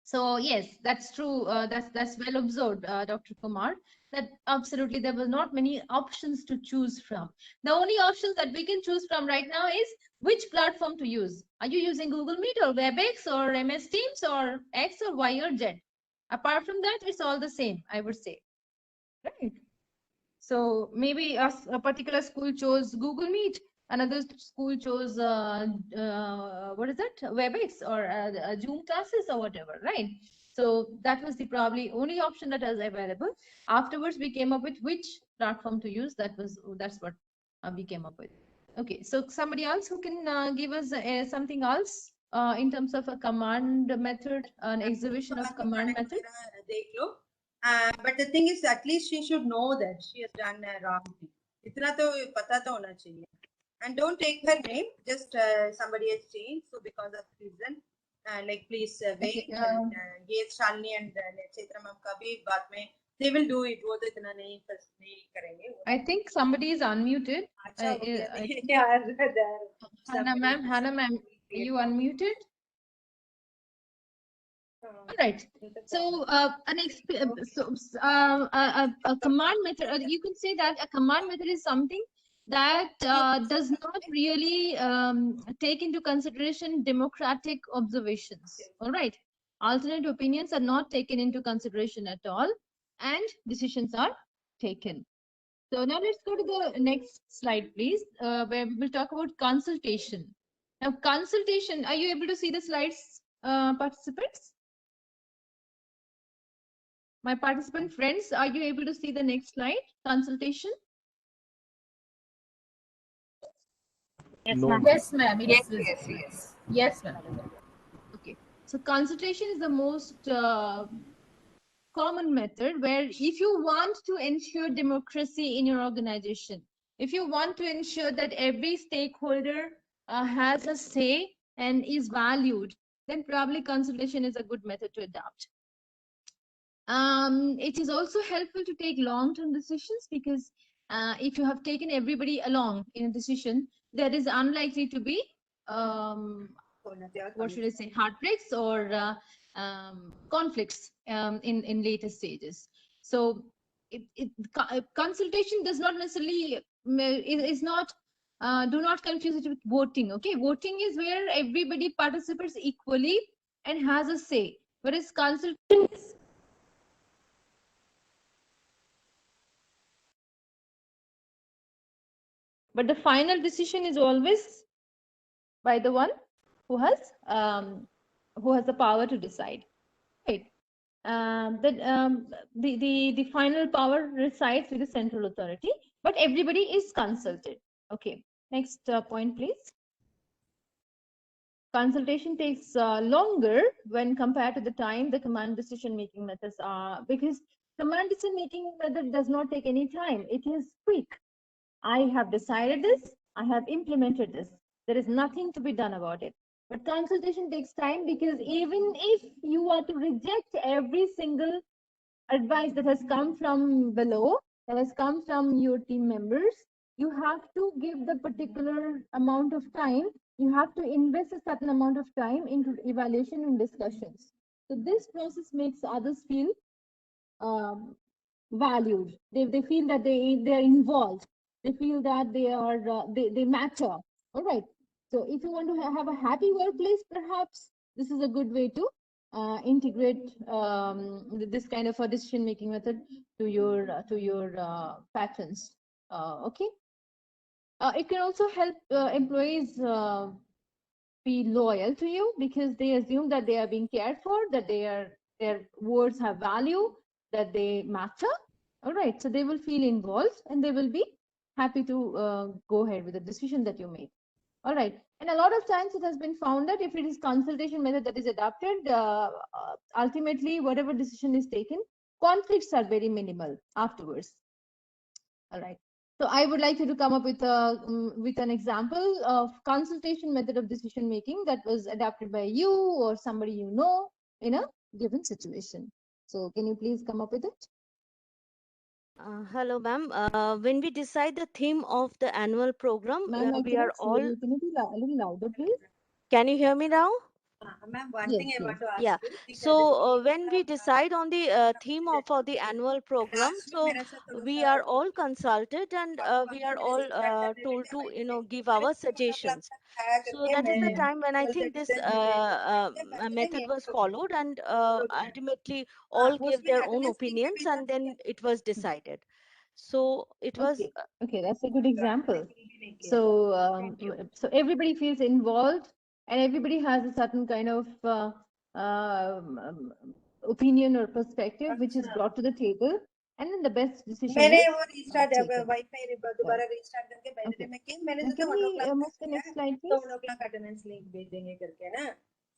So yes, that's true. That's well observed, Dr. Kumar, that absolutely there were not many options to choose from. The only options that we can choose from right now is which platform to use. Are you using Google Meet or WebEx or MS Teams or X or Y or Z? Apart from that, it's all the same, I would say. Right. So maybe a particular school chose Google Meet, another school chose what is that, WebEx or Zoom classes or whatever, right? So that was the probably only option that was available. Afterwards, we came up with which platform to use. That's what we came up with. Okay, so somebody else who can give us something else in terms of a command method, an exhibition of command method. But the thing is, at least she should know that she has done a wrong thing. Itna to pata to hona chahiye. And don't take her name, just somebody has changed. So because of reason, like please wait. Ye Shalini and Chaitra ma'am ka bhi baad mein they will do it. वो तो इतना नहीं करेंगे. I think somebody is unmuted. Hannah ma'am, are you unmuted? All right. So a command method, you can say that a command method is something that does not really take into consideration democratic observations. All right. Alternate opinions are not taken into consideration at all, and decisions are taken. So now let's go to the next slide, please, where we will talk about consultation. Now, consultation, are you able to see the slides, participants? My participant friends, are you able to see the next slide, consultation? Yes, No, ma'am. Yes, ma'am. It's visible. Yes, ma'am. Okay, so consultation is the most common method where if you want to ensure democracy in your organization, if you want to ensure that every stakeholder has a say and is valued, then probably consultation is a good method to adopt. It is also helpful to take long-term decisions because if you have taken everybody along in a decision, there is unlikely to be what should I say, heartbreaks or conflicts in later stages. So consultation does not necessarily is not do not confuse it with voting. Okay, voting is where everybody participates equally and has a say, whereas consultation is but the final decision is always by the one who has the power to decide, right? The final power resides with the central authority, but everybody is consulted. Okay, next point, please. Consultation takes longer when compared to the time the command decision making methods are, because command decision making method does not take any time. It is quick. I have decided this, I have implemented this. There is nothing to be done about it. But consultation takes time because even if you are to reject every single advice that has come from below, that has come from your team members, you have to give the particular amount of time. You have to invest a certain amount of time into evaluation and discussions. So this process makes others feel valued. They feel that they're involved. They feel that they are they matter. All right. So if you want to have a happy workplace, perhaps this is a good way to integrate this kind of a decision making method to your patterns. Okay. It can also help employees be loyal to you because they assume that they are being cared for, that their words have value, that they matter. All right, so they will feel involved and they will be happy to go ahead with the decision that you make. All right, and a lot of times it has been found that if it is consultation method that is adopted, ultimately whatever decision is taken, conflicts are very minimal afterwards. All right. So I would like you to come up with an example of consultation method of decision making that was adapted by you or somebody you know in a given situation. So can you please come up with it? Hello, ma'am. When we decide the theme of the annual program, Ma'am, I we are cannot hear all. you. Can you be a little louder, please? Can you hear me now? Ma'am, one Yes, thing I want yes. to ask Yeah. you. because So when we decide on the theme of the annual program, so we are all consulted and we are all told to give our suggestions. So that is the time when I think this method was followed, and ultimately all gave their own opinions, and then it was decided. So it was. Okay, okay, that's a good example. So so everybody feels involved and everybody has a certain kind of opinion or perspective which is brought to the table, and then the best decision मैंने is वो restart taken. Wifi दोबारा restart करके पहले Okay. दिन में किया मैंने Now, सोचा can 1 we o'clock move to the next slide, तो please? 1 o'clock attendance link भेज देंगे करके ना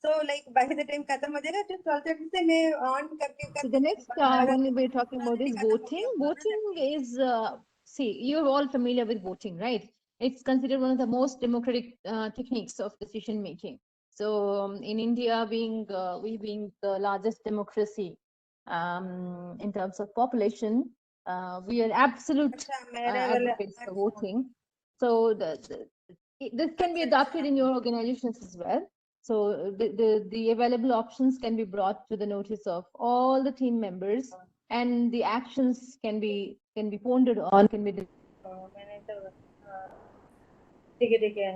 so like by the time खत्म हो जाएगा जो 12:30 से मैं on करके So the next one we're talking about is voting. Voting is, see, you're all familiar with voting, right? It's considered one of the most democratic techniques of decision making. So in India, we being the largest democracy in terms of population, we are absolute advocates for voting. So this can be adopted in your organizations as well. So the available options can be brought to the notice of all the team members, and the actions can be pondered on, can be. मैंने तो ठीक है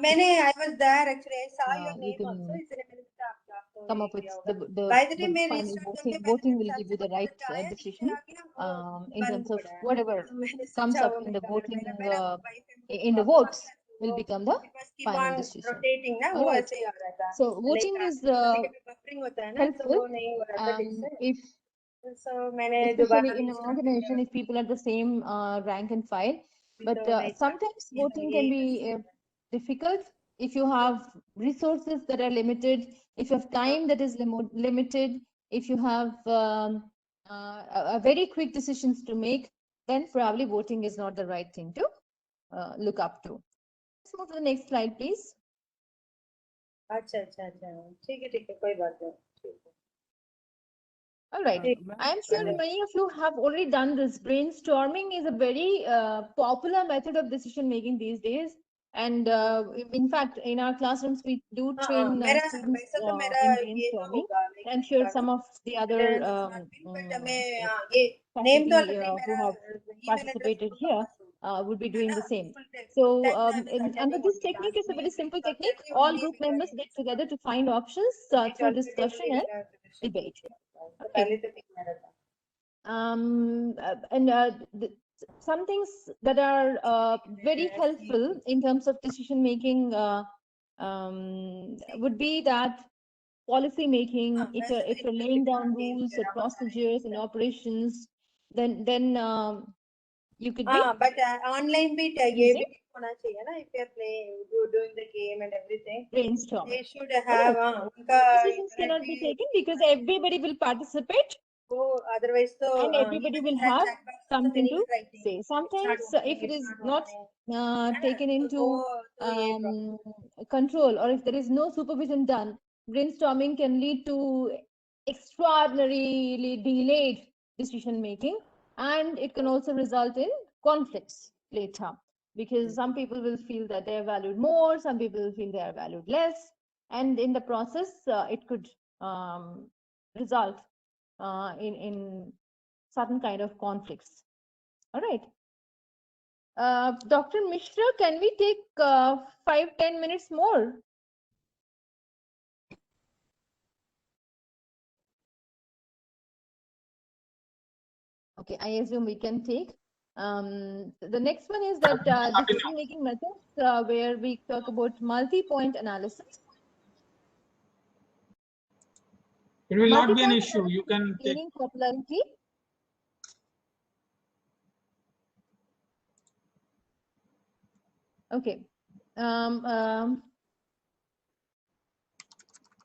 मैंने I was there actually. I saw your You name also. can इसलिए मैंने सोचा आपको come up with दिया होगा. the By the time मैं final register करके voting. पहले Voting मैंने will give you the right search आया नीचे decision आके ना वो in बंद terms of पड़ा है. whatever तो मैंने comes सोचा up वो in मैं the कर voting मेरा मेरा wife in the votes will become the it was keep final on decision. rotating ना All वो right. ऐसे ही आ रहा था. So Like voting is कभी कभी buffering होता है ना तो helpful वो नहीं हो रहा था ठीक से. if So मैंने especially दोबारा in an organization if people are the same rank and file. But sometimes voting can be difficult if you have resources that are limited, if you have time that is limited, if you have a very quick decisions to make, then probably voting is not the right thing to look up to. Let's move to the next slide, please. अच्छा अच्छा अच्छा ठीक है कोई बात नहीं. All right. I'm sure many of you have already done this. Brainstorming is a very popular method of decision making these days. And in fact, in our classrooms, we do train students in brainstorming. I'm sure some of the other faculty who have participated here would be doing the same. So under this technique, it's a very simple technique. All group members get together to find options through discussion and debate. Okay. Some things that are very helpful in terms of decision making would be that policy making. If you're laying down rules or procedures and operations, then you could be. But online भी ये भी होना चाहिए ना. If you're playing, doing the game and everything, brainstorm. They should have उनका decisions cannot be taken because everybody will participate. Otherwise, and everybody will have something to say. Sometimes, if it is not taken into control, or if there is no supervision done, brainstorming can lead to extraordinarily delayed decision making, and it can also result in conflicts later, because some people will feel that they are valued more, some people will feel they are valued less, and in the process, it could result in certain kind of conflicts. All right. Dr. Mishra, can we take 5-10 minutes more? Okay, I assume we can take. The next one is that decision-making methods where we talk about multi-point analysis. It will not be an issue. You can take. Gaining popularity. Okay.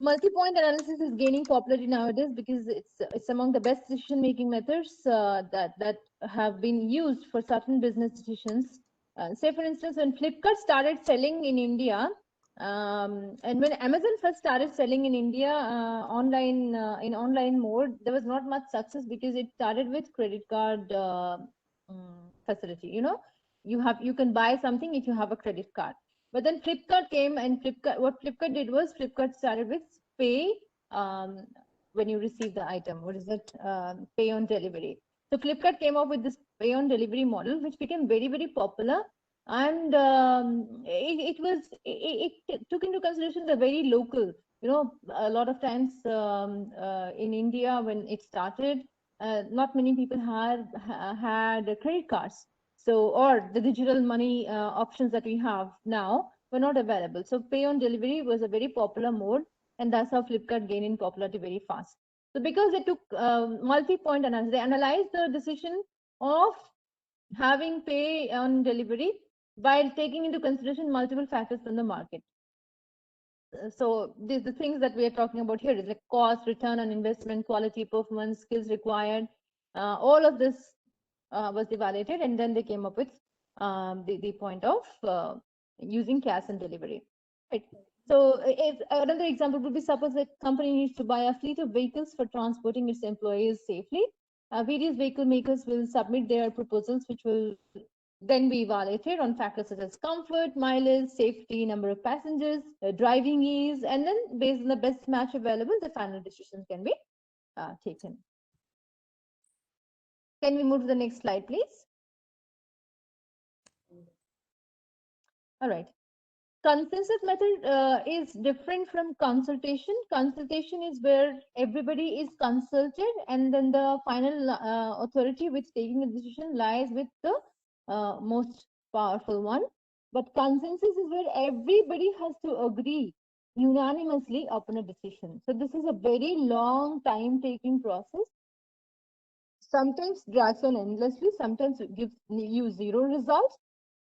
Multi-point analysis is gaining popularity nowadays because it's among the best decision-making methods that have been used for certain business decisions. Say, for instance, when Flipkart started selling in India, and when Amazon first started selling in India online in online mode, there was not much success because it started with credit card facility. You know, you can buy something if you have a credit card. But then Flipkart came, and what Flipkart did was Flipkart started with pay when you receive the item. What is it? Pay on delivery. So Flipkart came up with this pay on delivery model, which became very, very popular. And it took into consideration the very local. You know, a lot of times in India when it started, not many people had credit cards. So, or the digital money options that we have now were not available. So pay on delivery was a very popular mode, and that's how Flipkart gained in popularity very fast. So because they took multi-point analysis, they analyzed the decision of having pay on delivery while taking into consideration multiple factors from the market. So the things that we are talking about here is like cost, return on investment, quality, performance, skills required. All of this was evaluated, and then they came up with the point of using cash and delivery. Right. So if another example would be, suppose a company needs to buy a fleet of vehicles for transporting its employees safely. Various vehicle makers will submit their proposals, which will Then we evaluated on factors such as comfort, mileage, safety, number of passengers, driving ease, and then based on the best match available, the final decision can be taken. Can we move to the next slide, please? All right. Consensus method is different from consultation. Consultation is where everybody is consulted, and then the final authority which taking a decision lies with the most powerful one. But consensus is where everybody has to agree unanimously upon a decision. So this is a very long time taking process. Sometimes drags on endlessly, sometimes it gives you zero results.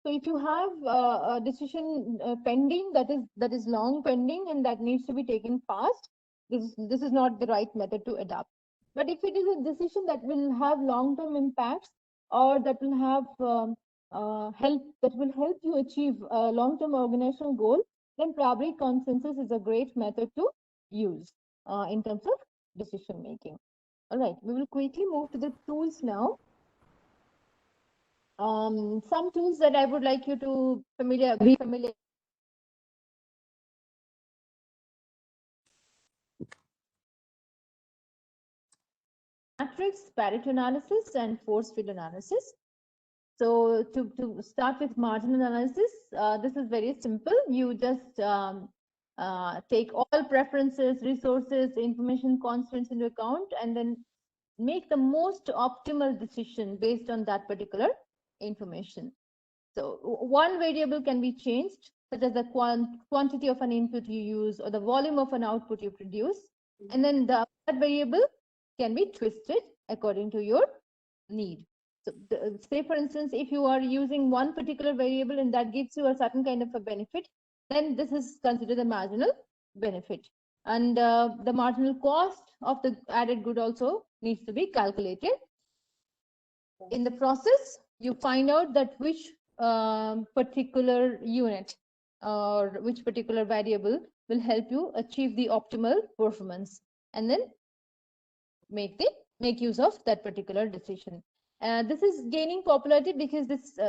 So if you have a decision pending that is long pending and that needs to be taken fast, this is not the right method to adopt. But if it is a decision that will have long-term impacts or that will have help you achieve a long-term organizational goal, then probably consensus is a great method to use in terms of decision making. All right, we will quickly move to the tools now. Some tools that I would like you to be familiar. Matrix, Pareto analysis, and force field analysis. So to start with margin analysis, this is very simple. You just take all preferences, resources, information constraints into account, and then make the most optimal decision based on that particular information. So one variable can be changed, such as the quantity of an input you use or the volume of an output you produce. And then that variable can be twisted according to your need. So say, for instance, if you are using one particular variable and that gives you a certain kind of a benefit, then this is considered a marginal benefit. And the marginal cost of the added good also needs to be calculated. In the process, you find out that which particular unit or which particular variable will help you achieve the optimal performance, and then make use of that particular decision. This is gaining popularity because this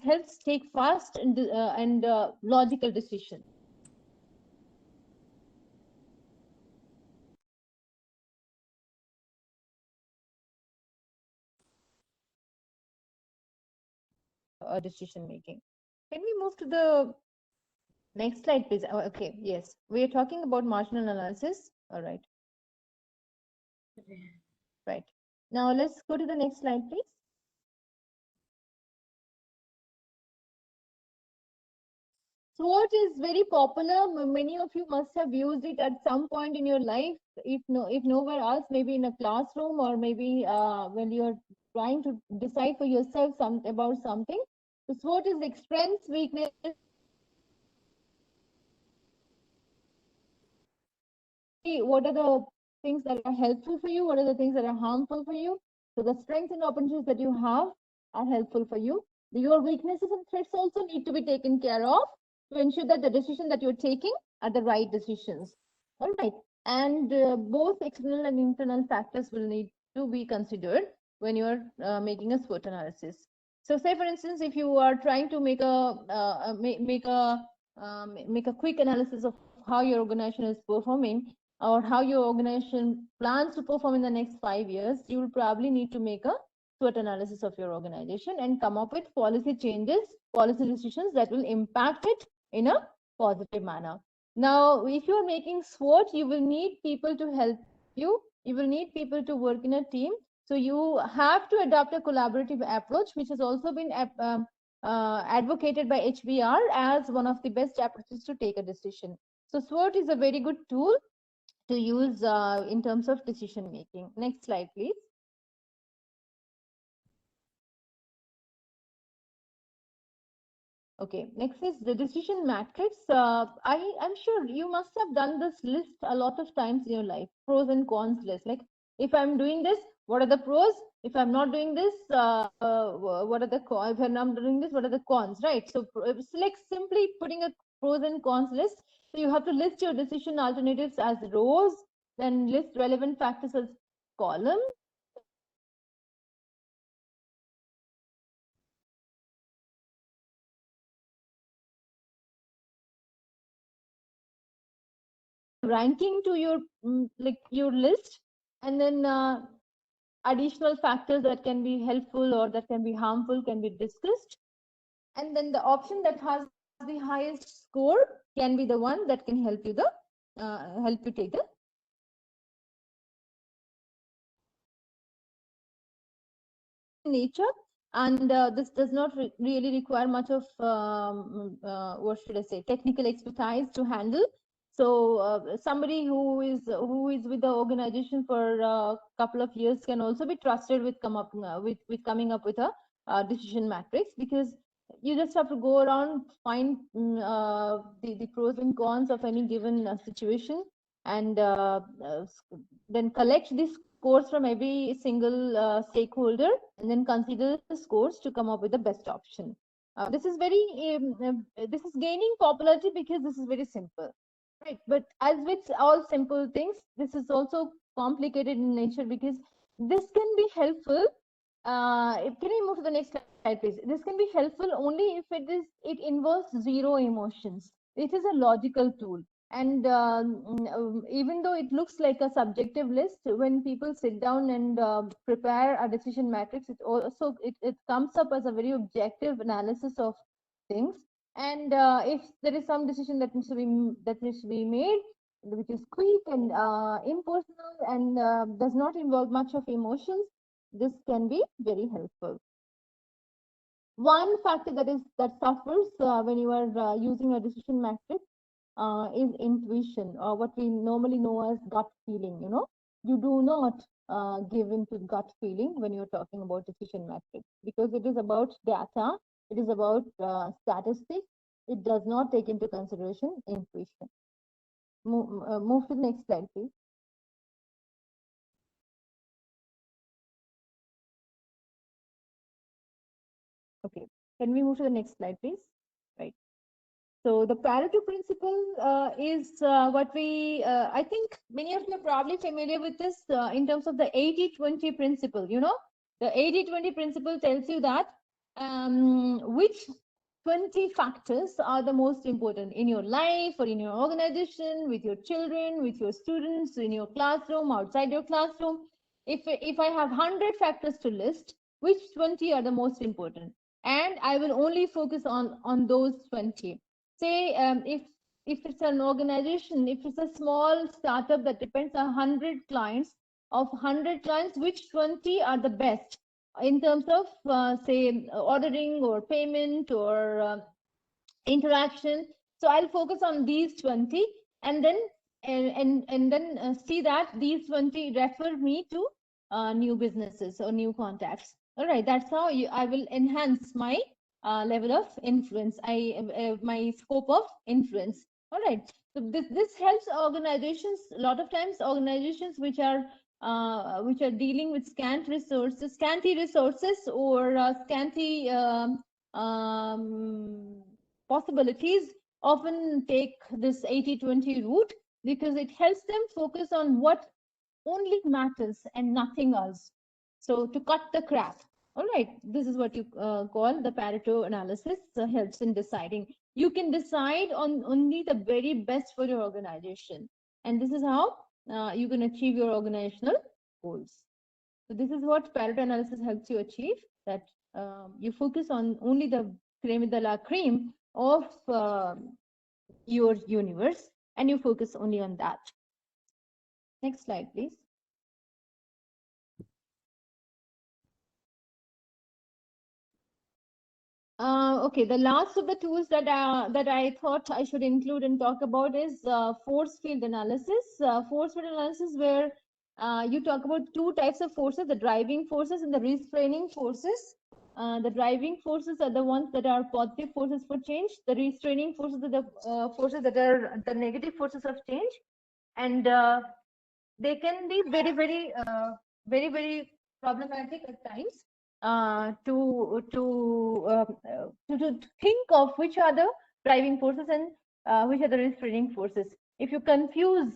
helps take fast and logical decision. Decision making. Can we move to the next slide, please? Oh, okay, yes, we are talking about marginal analysis. All right. Right. Now let's go to the next slide, please. SWOT is very popular. Many of you must have used it at some point in your life. If nowhere else, maybe in a classroom or maybe when you're trying to decide for yourself about something. The SWOT is like strengths, weakness. What are the things that are helpful for you? What are the things that are harmful for you? So the strengths and opportunities that you have are helpful for you. Your weaknesses and threats also need to be taken care of to ensure that the decision that you're taking are the right decisions. All right. And both external and internal factors will need to be considered when you're making a SWOT analysis. So say, for instance, if you are trying to make a quick analysis of how your organization is performing, or how your organization plans to perform in the next 5 years, you will probably need to make a SWOT analysis of your organization and come up with policy changes, policy decisions that will impact it in a positive manner. Now, if you are making SWOT, you will need people to help you. You will need people to work in a team. So you have to adopt a collaborative approach, which has also been advocated by HBR as one of the best approaches to take a decision. So SWOT is a very good tool to use in terms of decision making. Next slide, please. Okay, next is the decision matrix. I'm sure you must have done this list a lot of times in your life, pros and cons list. Like, if I'm doing this, what are the pros? If I'm not doing this, what are the cons? If I'm not doing this, what are the cons, right? So it's like simply putting a pros and cons list. So you have to list your decision alternatives as rows, then list relevant factors as columns. ranking to your like your list, and then additional factors that can be helpful or that can be harmful can be discussed, and then the option that has the highest score can be the one that can help you take the nature. And this does not really require much of what should I say, technical expertise to handle. So somebody who is with the organization for a couple of years can also be trusted with coming up with a decision matrix, because you just have to go around, find the pros and cons of any given situation, and then collect this scores from every single stakeholder, and then consider the scores to come up with the best option. This is gaining popularity because this is very simple, right? But as with all simple things, this is also complicated in nature, because this can be helpful. Can we move to the next slide, please? This can be helpful only if it involves zero emotions. It is a logical tool. And even though it looks like a subjective list, when people sit down and prepare a decision matrix, it comes up as a very objective analysis of things. And if there is some decision that needs to be made, which is quick and impersonal and does not involve much of emotions, this can be very helpful. One factor that suffers when you are using a decision matrix is intuition, or what we normally know as gut feeling. You do not give into gut feeling when you're talking about decision matrix, because it is about data, it is about statistics. It does not take into consideration intuition. Move to the next slide, please. Okay, can we move to the next slide, please? Right. So the Pareto principle is what I think many of you are probably familiar with this in terms of the 80-20 principle. The 80-20 principle tells you that which 20 factors are the most important in your life or in your organization, with your children, with your students, in your classroom, outside your classroom. If I have 100 factors to list, which 20 are the most important? And I will only focus on those 20. Say if it's an organization, if it's a small startup that depends on 100 clients, of 100 clients, which 20 are the best in terms of say ordering or payment or interaction? So I'll focus on these 20, and then see that these 20 refer me to new businesses or new contacts. All right, that's how I will enhance my level of influence, my scope of influence. All right, so this helps organizations. A lot of times organizations which are dealing with scanty resources or scanty possibilities often take this 80-20 route, because it helps them focus on what only matters and nothing else. So to cut the crap. All right, this is what you call the Pareto analysis, helps in deciding. You can decide on only the very best for your organization, and this is how you can achieve your organizational goals. So this is what Pareto analysis helps you achieve, that you focus on only the crème de la crème of your universe, and you focus only on that. Next slide, please. Okay, the last of the tools that I thought I should include and talk about is force field analysis. Force field analysis, where you talk about two types of forces: the driving forces and the restraining forces. The driving forces are the ones that are positive forces for change. The restraining forces are the forces that are the negative forces of change, and they can be very, very problematic at times. To think of which are the driving forces and which are the restraining forces. If you confuse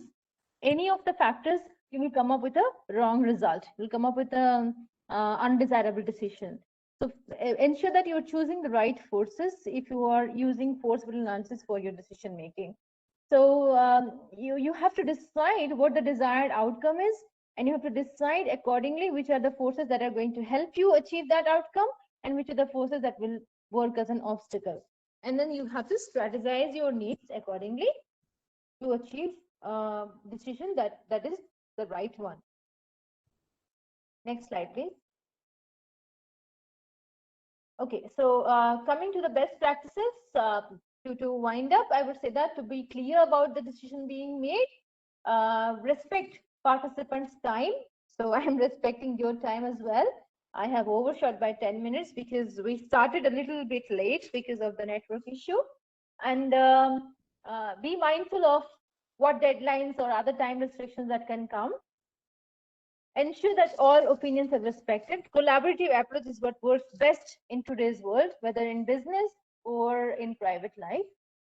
any of the factors, you will come up with a wrong result. You will come up with an undesirable decision. So ensure that you're choosing the right forces if you are using force field analysis for your decision making. So you have to decide what the desired outcome is, and you have to decide accordingly which are the forces that are going to help you achieve that outcome and which are the forces that will work as an obstacle. And then you have to strategize your needs accordingly to achieve a decision that is the right one. Next slide, please. Okay, so coming to the best practices, to wind up, I would say that to be clear about the decision being made, respect participants' time. So I am respecting your time as well. I have overshot by 10 minutes because we started a little bit late because of the network issue. And be mindful of what deadlines or other time restrictions that can come. Ensure that all opinions are respected. Collaborative approach is what works best in today's world, whether in business or in private life.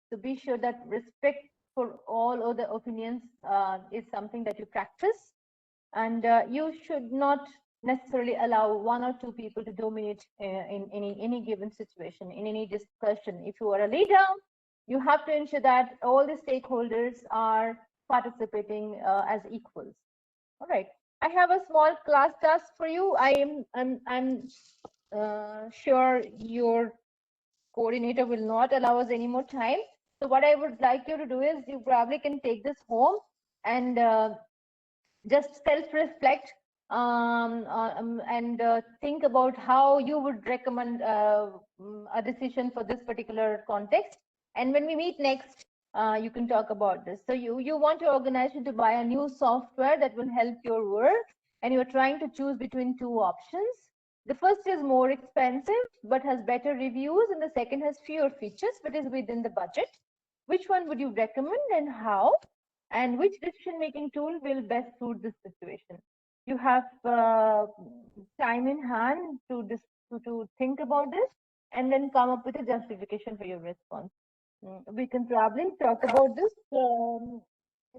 So be sure that respect for all other opinions is something that you practice. And you should not necessarily allow one or two people to dominate in any given situation, in any discussion. If you are a leader, you have to ensure that all the stakeholders are participating as equals. All right. I have a small class task for you. I'm sure your coordinator will not allow us any more time. So what I would like you to do is you probably can take this home and just self-reflect and think about how you would recommend a decision for this particular context. And when we meet next, you can talk about this. So you want your organization to buy a new software that will help your work, and you're trying to choose between two options. The first is more expensive but has better reviews, and the second has fewer features but is within the budget. Which one would you recommend and how? And which decision-making tool will best suit this situation? You have time in hand to think about this and then come up with a justification for your response. We can probably talk about this in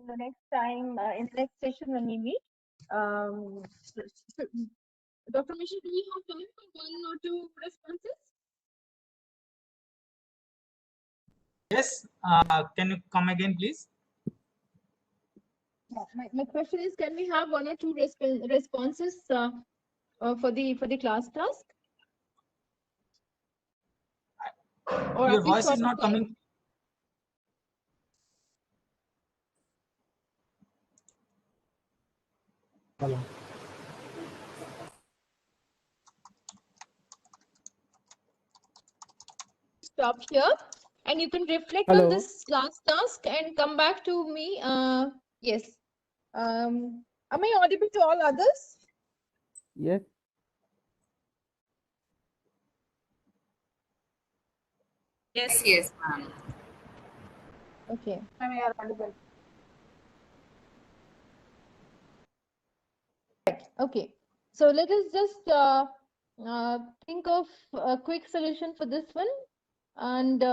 the next time, in the next session when we meet. Dr. Mishra, do we have time for one or two responses? Yes, can you come again, please? Yeah, my question is, can we have one or two responses for the class task? Or Your voice is not coming. Hello. Stop here, and you can reflect Hello. on this last task and come back to me. Yes. Am I audible to all others? Yes. Yes, yes, ma'am. Okay. Okay. So let us just think of a quick solution for this one, and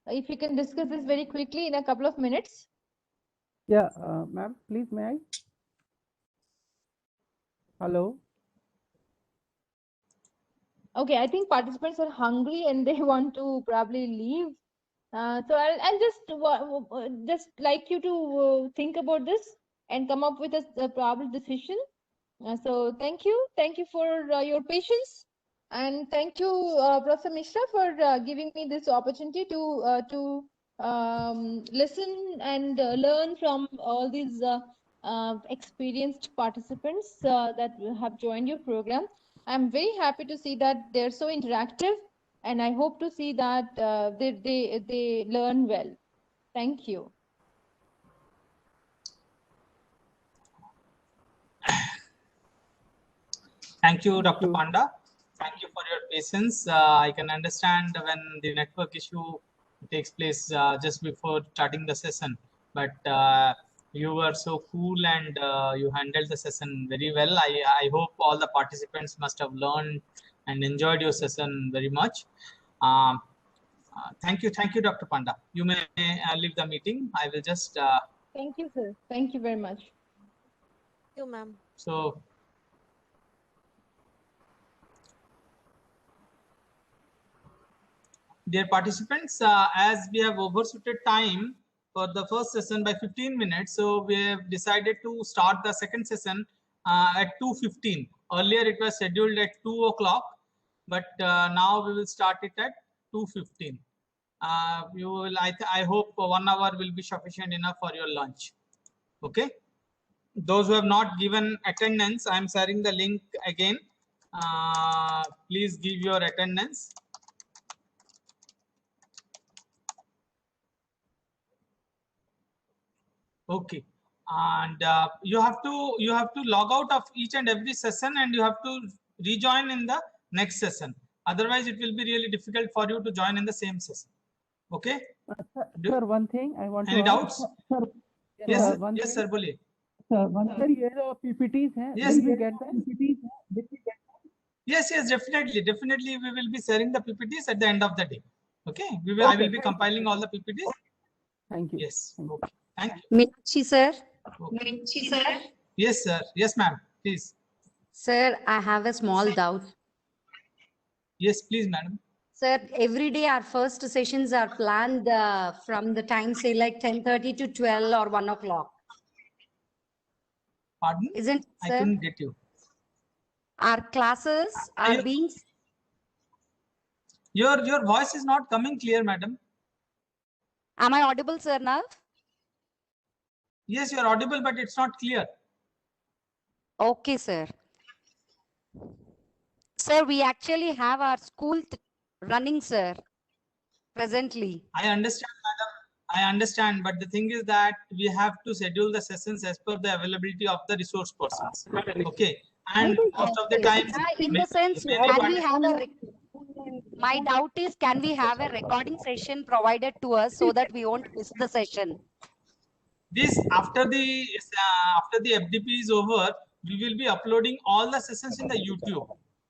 if you can discuss this very quickly in a couple of minutes. Yeah, ma'am, please, may I? Hello. Okay, I think participants are hungry and they want to probably leave. So I'll just like you to think about this and come up with a probable decision. So thank you for your patience, and thank you, Professor Mishra, for giving me this opportunity to listen and learn from all these experienced participants that have joined your program. I'm very happy to see that they're so interactive, and I hope to see that they learn well. Thank you. Thank you, Dr. Panda. Thank you for your patience. I can understand when the network issue takes place just before starting the session, but you were so cool and you handled the session very well. I hope all the participants must have learned and enjoyed your session very much. Thank you, Dr. Panda. You may leave the meeting. I will just. Thank you, sir. Thank you very much. Thank you, ma'am. So. Dear participants, as we have overshooted time, for the first session by 15 minutes. So we have decided to start the second session at 2:15. Earlier it was scheduled at 2 o'clock, but now we will start it at 2:15. You will, I hope 1 hour will be sufficient enough for your lunch. Okay. Those who have not given attendance, I am sharing the link again. Please give your attendance. Okay, and you have to log out of each and every session, and you have to rejoin in the next session. Otherwise, it will be really difficult for you to join in the same session. Okay. Sir, one thing I want Any to doubts? Sir, Yes, one yes, thing, sir. बोलिए. Sir, ये जो PPTs हैं, Yes. will we get them? Yes, definitely. Definitely, we will be sharing the PPTs at the end of the day. Okay, I will be compiling all the PPTs. Thank you. Yes. Okay. Thank you. Meenakshi sir. Okay. Yes, sir. Yes, ma'am. Please. Sir, I have a small doubt. Yes, please, madam. Sir, every day our first sessions are planned from the time, say like 10:30 to 12 or 1 o'clock. Pardon? Isn't, sir? I couldn't get you. Our classes are being... Your voice is not coming clear, madam. Am I audible, sir, now? Yes, you're audible, but it's not clear. Okay, sir. Sir, we actually have our school running, sir, presently. I understand, madam. I understand, but the thing is that we have to schedule the sessions as per the availability of the resource persons. Okay, and most of the time, In the sense, can we have a... My doubt is, can we have a recording session provided to us so that we won't miss the session? This after the FDP is over, we will be uploading all the sessions in the YouTube,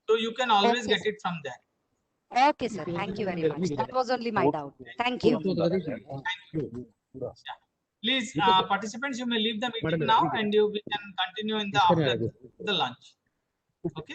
so you can always get it from there. Okay, sir. Thank you very much. That was only my doubt. Thank you. Please, participants, you may leave the meeting now, and we can continue in the after the lunch. Okay.